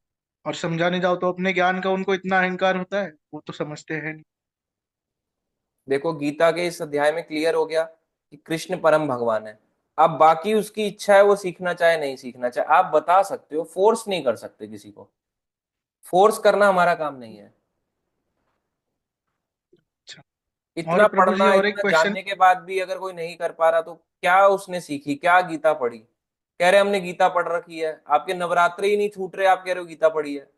Speaker 4: और समझाने जाओ तो अपने ज्ञान का उनको इतना अहंकार होता है, वो तो समझते हैं नहीं।
Speaker 1: देखो गीता के इस अध्याय में क्लियर हो गया कि कृष्ण परम भगवान है। अब बाकी उसकी इच्छा है, वो सीखना चाहे नहीं सीखना चाहे, आप बता सकते हो, फोर्स नहीं कर सकते किसी को। फोर्स करना हमारा काम नहीं है।
Speaker 4: अच्छा, और
Speaker 1: इतना
Speaker 4: प्रभु जी
Speaker 1: पढ़ना,
Speaker 4: और एक
Speaker 1: इतना
Speaker 4: क्वेश्चन।
Speaker 1: जानने के बाद भी अगर कोई नहीं कर पा रहा तो क्या उसने सीखी, क्या गीता पढ़ी? कह रहे हमने गीता पढ़ रखी है, आपके नवरात्रे ही नहीं छूट रहे, आप कह रहे हो गीता पढ़ी है।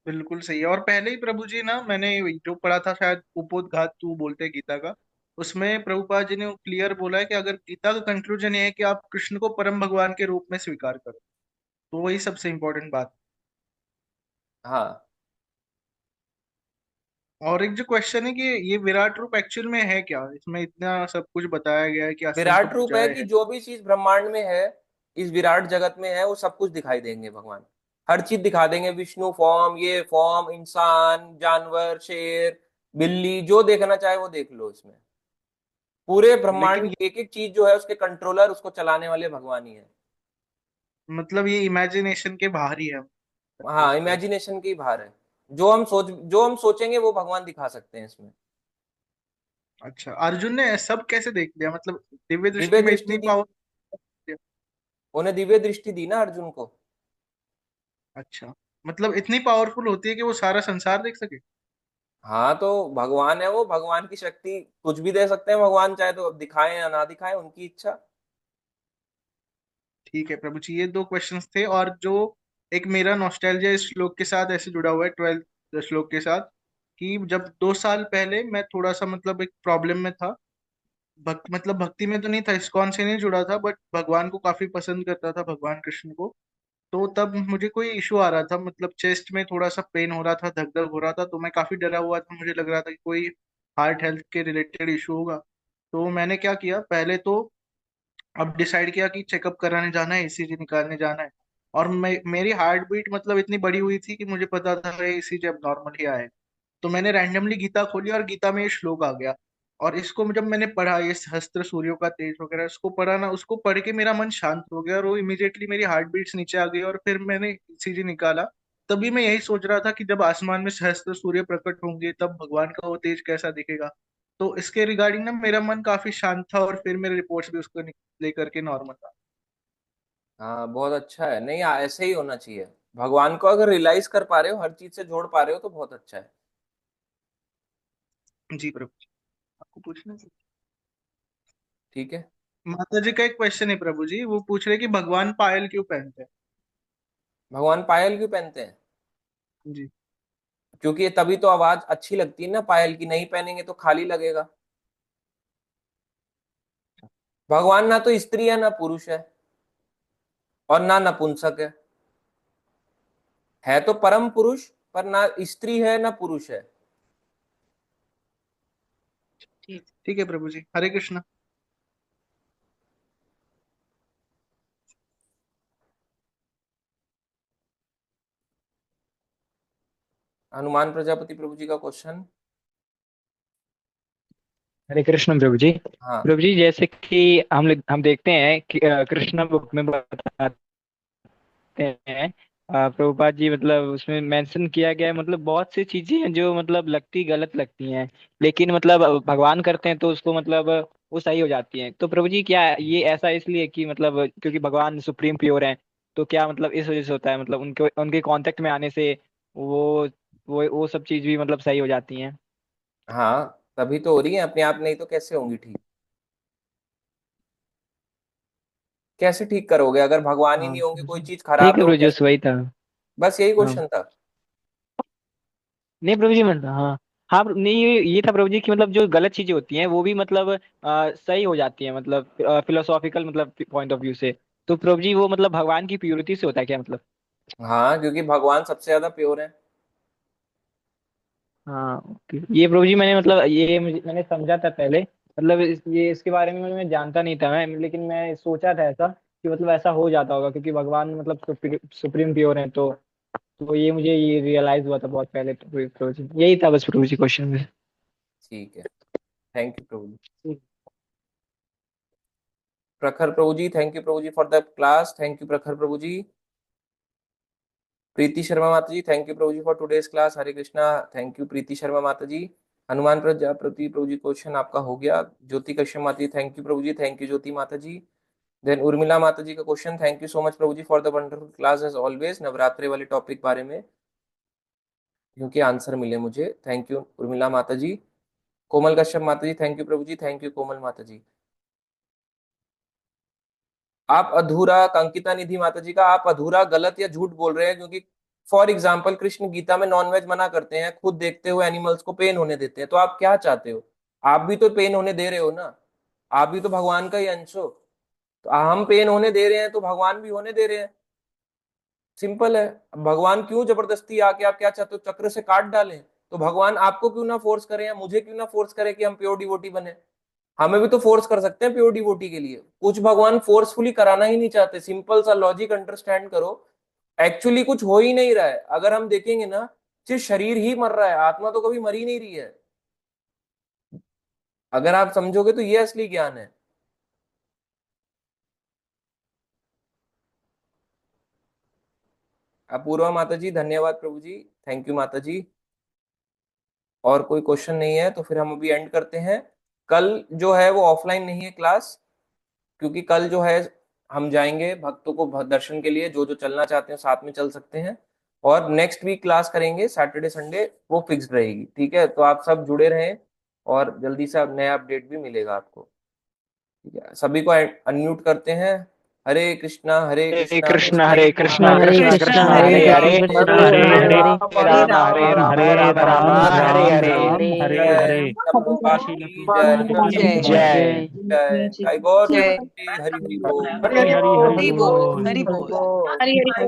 Speaker 4: बिल्कुल सही है, और पहले ही प्रभु जी ना, मैंने जो पढ़ा था शायद उपोद्घात तू बोलते हैं गीता का, उसमें प्रभुपाद जी ने क्लियर बोला है कि अगर गीता का कंक्लूजन ये है कि आप कृष्ण को परम भगवान के रूप में स्वीकार करो, तो वही सबसे इम्पोर्टेंट बात
Speaker 1: हाँ,
Speaker 4: और एक जो क्वेश्चन है कि ये विराट रूप एक्चुअल में है क्या, इसमें इतना सब कुछ बताया गया है कि अश्विन को
Speaker 1: विराट रूप है
Speaker 4: बचाया
Speaker 1: कि
Speaker 4: है।
Speaker 1: जो भी चीज ब्रह्मांड में है, इस विराट जगत में है, वो सब कुछ दिखाई देंगे भगवान। हर चीज दिखा देंगे, विष्णु फॉर्म, ये फॉर्म, इंसान, जानवर, शेर, बिल्ली, जो देखना चाहे वो देख लो इसमें। पूरे ब्रह्मांड
Speaker 4: लेकिन
Speaker 1: की एक एक चीज जो है उसके कंट्रोलर, उसको चलाने वाले भगवान ही है।
Speaker 4: मतलब ये इमेजिनेशन के बाहर ही है
Speaker 1: हाँ,
Speaker 4: एक तरह से।
Speaker 1: इमेजिनेशन की भार है। जो हम सोचेंगे वो भगवान दिखा सकते हैं इसमें।
Speaker 4: अच्छा, अर्जुन ने सब कैसे देख लिया, मतलब दिव्य
Speaker 1: दिव्य
Speaker 4: दृष्टि में
Speaker 1: दृष्टि
Speaker 4: इतनी
Speaker 1: दी,
Speaker 4: पावर।
Speaker 1: उन्हें दिव्य दृष्टि दी ना अर्जुन को।
Speaker 4: अच्छा, मतलब इतनी पावरफुल होती है कि वो सारा संसार देख सके।
Speaker 1: हाँ, तो भगवान है वो, भगवान की शक्ति कुछ भी दे सकते हैं भगवान, चाहे तो अब दिखाएं या ना दिखाएं, उनकी इच्छा।
Speaker 4: ठीक है प्रभु जी, ये दो क्वेश्चंस थे। और जो एक मेरा नॉस्टैल्जिया इस श्लोक के साथ ऐसे जुड़ा हुआ है, 12th श्लोक के साथ, कि जब 2 साल पहले मैं थोड़ा सा मतलब एक प्रॉब्लम में था। मतलब भक्ति में तो नहीं था, इस्कॉन से नहीं जुड़ा था, बट भगवान को काफी पसंद करता था, भगवान कृष्ण को। तो तब मुझे कोई इशू आ रहा था, मतलब चेस्ट में थोड़ा सा पेन हो रहा था, धक धक हो रहा था, तो मैं काफी डरा हुआ था, मुझे लग रहा था कि कोई हार्ट हेल्थ के रिलेटेड इशू होगा। तो मैंने क्या किया, पहले तो अब डिसाइड किया कि चेकअप कराने जाना है, ईसीजी निकालने जाना है। और मेरी हार्ट बीट मतलब इतनी बड़ी हुई थी कि मुझे पता था ईसीजी अब नॉर्मल ही आएगा। तो मैंने रैंडमली गीता खोली और गीता में ये श्लोक आ गया। और इसको जब मैंने पढ़ा, ये सहस्त्र सूर्यों का तेज वगैरह इसको पढ़ा ना, उसको पढ़ के मेरा मन शांत हो गया और वो इमीडिएटली मेरी हार्ट बीट्स नीचे आ गई और फिर मैंने ईसीजी निकाला। तभी मैं यही सोच रहा था कि जब आसमान में सहस्त्र सूर्य प्रकट होंगे तब भगवान का वो तेज कैसा दिखेगा। तो इसके रिगार्डिंग ना मेरा मन काफी शांत था और फिर मेरे रिपोर्ट्स भी उसको लेकर के नॉर्मल था।
Speaker 1: हाँ, बहुत अच्छा है। नहीं, ऐसे ही होना चाहिए। भगवान को अगर रियलाइज कर पा रहे हो, हर चीज से जोड़ पा रहे हो, तो बहुत अच्छा है।
Speaker 4: जी प्रभु जी, आपको पूछना है?
Speaker 1: ठीक है।
Speaker 4: माता जी का एक क्वेश्चन है प्रभु जी, वो पूछ रहे कि भगवान पायल क्यों पहनते
Speaker 1: भगवान पायल क्यों पहनते हैं?
Speaker 4: हैं। जी।
Speaker 1: क्योंकि ये तभी तो आवाज अच्छी लगती है ना पायल की, नहीं पहनेंगे तो खाली लगेगा। भगवान ना तो स्त्री है ना पुरुष है, और ना नपुंसक है तो परम पुरुष, पर ना स्त्री है ना पुरुष है।
Speaker 4: ठीक ठीक है प्रभु जी, हरे कृष्णा।
Speaker 1: हनुमान प्रजापति प्रभु जी का क्वेश्चन।
Speaker 3: हरे कृष्ण प्रभु जी।
Speaker 1: हाँ।
Speaker 3: प्रभु जी जैसे कि हम देखते हैं कि कृष्ण बुक में बताते हैं, प्रभुपाद जी मतलब उसमें मेंशन किया गया है, मतलब बहुत सी चीजें हैं जो मतलब लगती गलत लगती हैं, लेकिन मतलब भगवान करते हैं तो उसको मतलब वो सही हो जाती हैं। तो प्रभु जी क्या ये ऐसा इसलिए कि मतलब क्योंकि भगवान सुप्रीम प्योर हैं, तो क्या मतलब इस वजह से होता है, मतलब उनके उनके कांटेक्ट में आने से वो वो सब चीज भी मतलब सही हो जाती हैं।
Speaker 1: हाँ, तभी तो हो रही है, अपने आप नहीं तो कैसे होंगी ठीक? कैसे ठीक करोगे अगर भगवान ही
Speaker 4: हाँ
Speaker 1: नहीं होंगे,
Speaker 4: प्रभु
Speaker 1: कोई
Speaker 4: जी।
Speaker 1: चीज
Speaker 3: ठीक
Speaker 1: खराब
Speaker 3: है
Speaker 1: है वो
Speaker 3: प्रभु जी,
Speaker 1: कैसे
Speaker 3: बस वही
Speaker 1: ठीक?
Speaker 3: था।
Speaker 1: बस यही
Speaker 3: हाँ,
Speaker 1: क्वेश्चन था।
Speaker 3: नहीं प्रभु जी मतलब हाँ। हाँ नहीं ये था प्रभु जी कि मतलब जो गलत चीजें होती हैं वो भी मतलब सही हो जाती हैं, मतलब फिलोसॉफिकल मतलब पॉइंट ऑफ व्यू से। तो प्रभु जी वो मतलब भगवान की प्योरिटी से होता है क्या मतलब?
Speaker 1: हाँ, क्योंकि भगवान सबसे ज्यादा प्योर है।
Speaker 3: हाँ ओके, ये प्रभु जी मैंने मतलब ये मैंने समझा था पहले, मतलब ये इसके बारे में मैं जानता नहीं था मैं, लेकिन मैं सोचा था ऐसा कि मतलब ऐसा हो जाता होगा क्योंकि भगवान मतलब सुप्रीम प्योर है। तो ये मुझे ये रियलाइज हुआ था बहुत पहले। तो प्रभु जी यही था बस प्रभु जी क्वेश्चन में।
Speaker 1: ठीक है। थैंक यू प्रभु जी। प्रखर प्रभु जी, thank you Prabhu ji for the class. Thank you Prakhar प्रभु जी। प्रीति शर्मा माता जी, thank you Prabhu ji for today's class. Hare Krishna. Thank you Preeti Sharma माता जी। हनुमान प्रजापति प्रभु जी क्वेश्चन आपका हो गया। ज्योति कश्यप माता जी, थैंक यू प्रभु जी, थैंक यू ज्योति माता जी। देन उर्मिला माता जी का question, thank you so much Prabhu ji for the wonderful class as always, Navratri वाले टॉपिक बारे में क्योंकि आंसर मिले मुझे। थैंक यू उर्मिला माता जी। कोमल कश्यप माता जी, थैंक यू प्रभु जी, थैंक यू कोमल माता जी। आप अधूरा, कंकिता निधि माता जी का, आप अधूरा गलत या झूठ बोल रहे हैं, क्योंकि फॉर एग्जाम्पल कृष्ण गीता में नॉनवेज मना करते हैं, खुद देखते हुए एनिमल्स को पेन होने देते हैं, तो आप क्या चाहते हो? आप भी तो पेन होने दे रहे हो ना। आप भी तो भगवान का ही अंश हो। तो हम पेन होने दे रहे हैं तो भगवान भी होने दे रहे हैं। सिंपल है। अब भगवान क्यों जबरदस्ती आके आप क्या चाहते हो, चक्र से काट डालें? तो भगवान आपको क्यों ना फोर्स करें, या मुझे क्यों ना फोर्स करें कि हम प्योर डिवोटी बने? हमें भी तो फोर्स कर सकते हैं प्योर डिवोटी के लिए। कुछ भगवान फोर्सफुली कराना ही नहीं चाहते। सिंपल सा लॉजिक अंडरस्टैंड करो। एक्चुअली कुछ हो ही नहीं रहा है। अगर हम देखेंगे ना, सिर्फ शरीर ही मर रहा है, आत्मा तो कभी मर ही नहीं रही है। अगर आप समझोगे तो ये असली ज्ञान है। अपूर्वा माता जी, धन्यवाद प्रभु जी, थैंक यू माता जी। और कोई क्वेश्चन नहीं है तो फिर हम अभी एंड करते हैं। कल जो है वो ऑफलाइन नहीं है क्लास, क्योंकि कल जो है हम जाएंगे भक्तों को दर्शन के लिए। जो जो चलना चाहते हैं साथ में चल सकते हैं। और नेक्स्ट वीक क्लास करेंगे सैटरडे संडे, वो फिक्स रहेगी। ठीक है, तो आप सब जुड़े रहें और जल्दी से नया अपडेट भी मिलेगा आपको। ठीक है, सभी को अनम्यूट करते हैं। हरे कृष्णा हरे
Speaker 3: हरे
Speaker 1: कृष्णा
Speaker 3: कृष्णा
Speaker 1: कृष्णा
Speaker 3: हरे
Speaker 1: कृष्णा
Speaker 3: कृष्णा
Speaker 2: हरे
Speaker 3: कृष्णा
Speaker 2: कृष्णा
Speaker 3: कृष्णा
Speaker 2: हरे
Speaker 3: हरे हरे
Speaker 2: कृष्णा कृष्णा
Speaker 3: हरे
Speaker 2: हरे
Speaker 3: हरे
Speaker 2: हरे
Speaker 3: हरे राम
Speaker 2: हरे राम
Speaker 3: हरे
Speaker 2: राम
Speaker 3: हरे।
Speaker 2: राम हरे हरे।
Speaker 1: जय प्रभुपाद
Speaker 2: श्रील
Speaker 1: की जय।
Speaker 2: प्रभुपाद की
Speaker 5: जय
Speaker 3: जय।
Speaker 1: जय जय गौर
Speaker 5: जय
Speaker 1: हरि हरि बोल।
Speaker 2: हरि हरि हरि
Speaker 5: हरि बोल
Speaker 2: बोल।
Speaker 5: हरि बोल।
Speaker 6: हरि हरि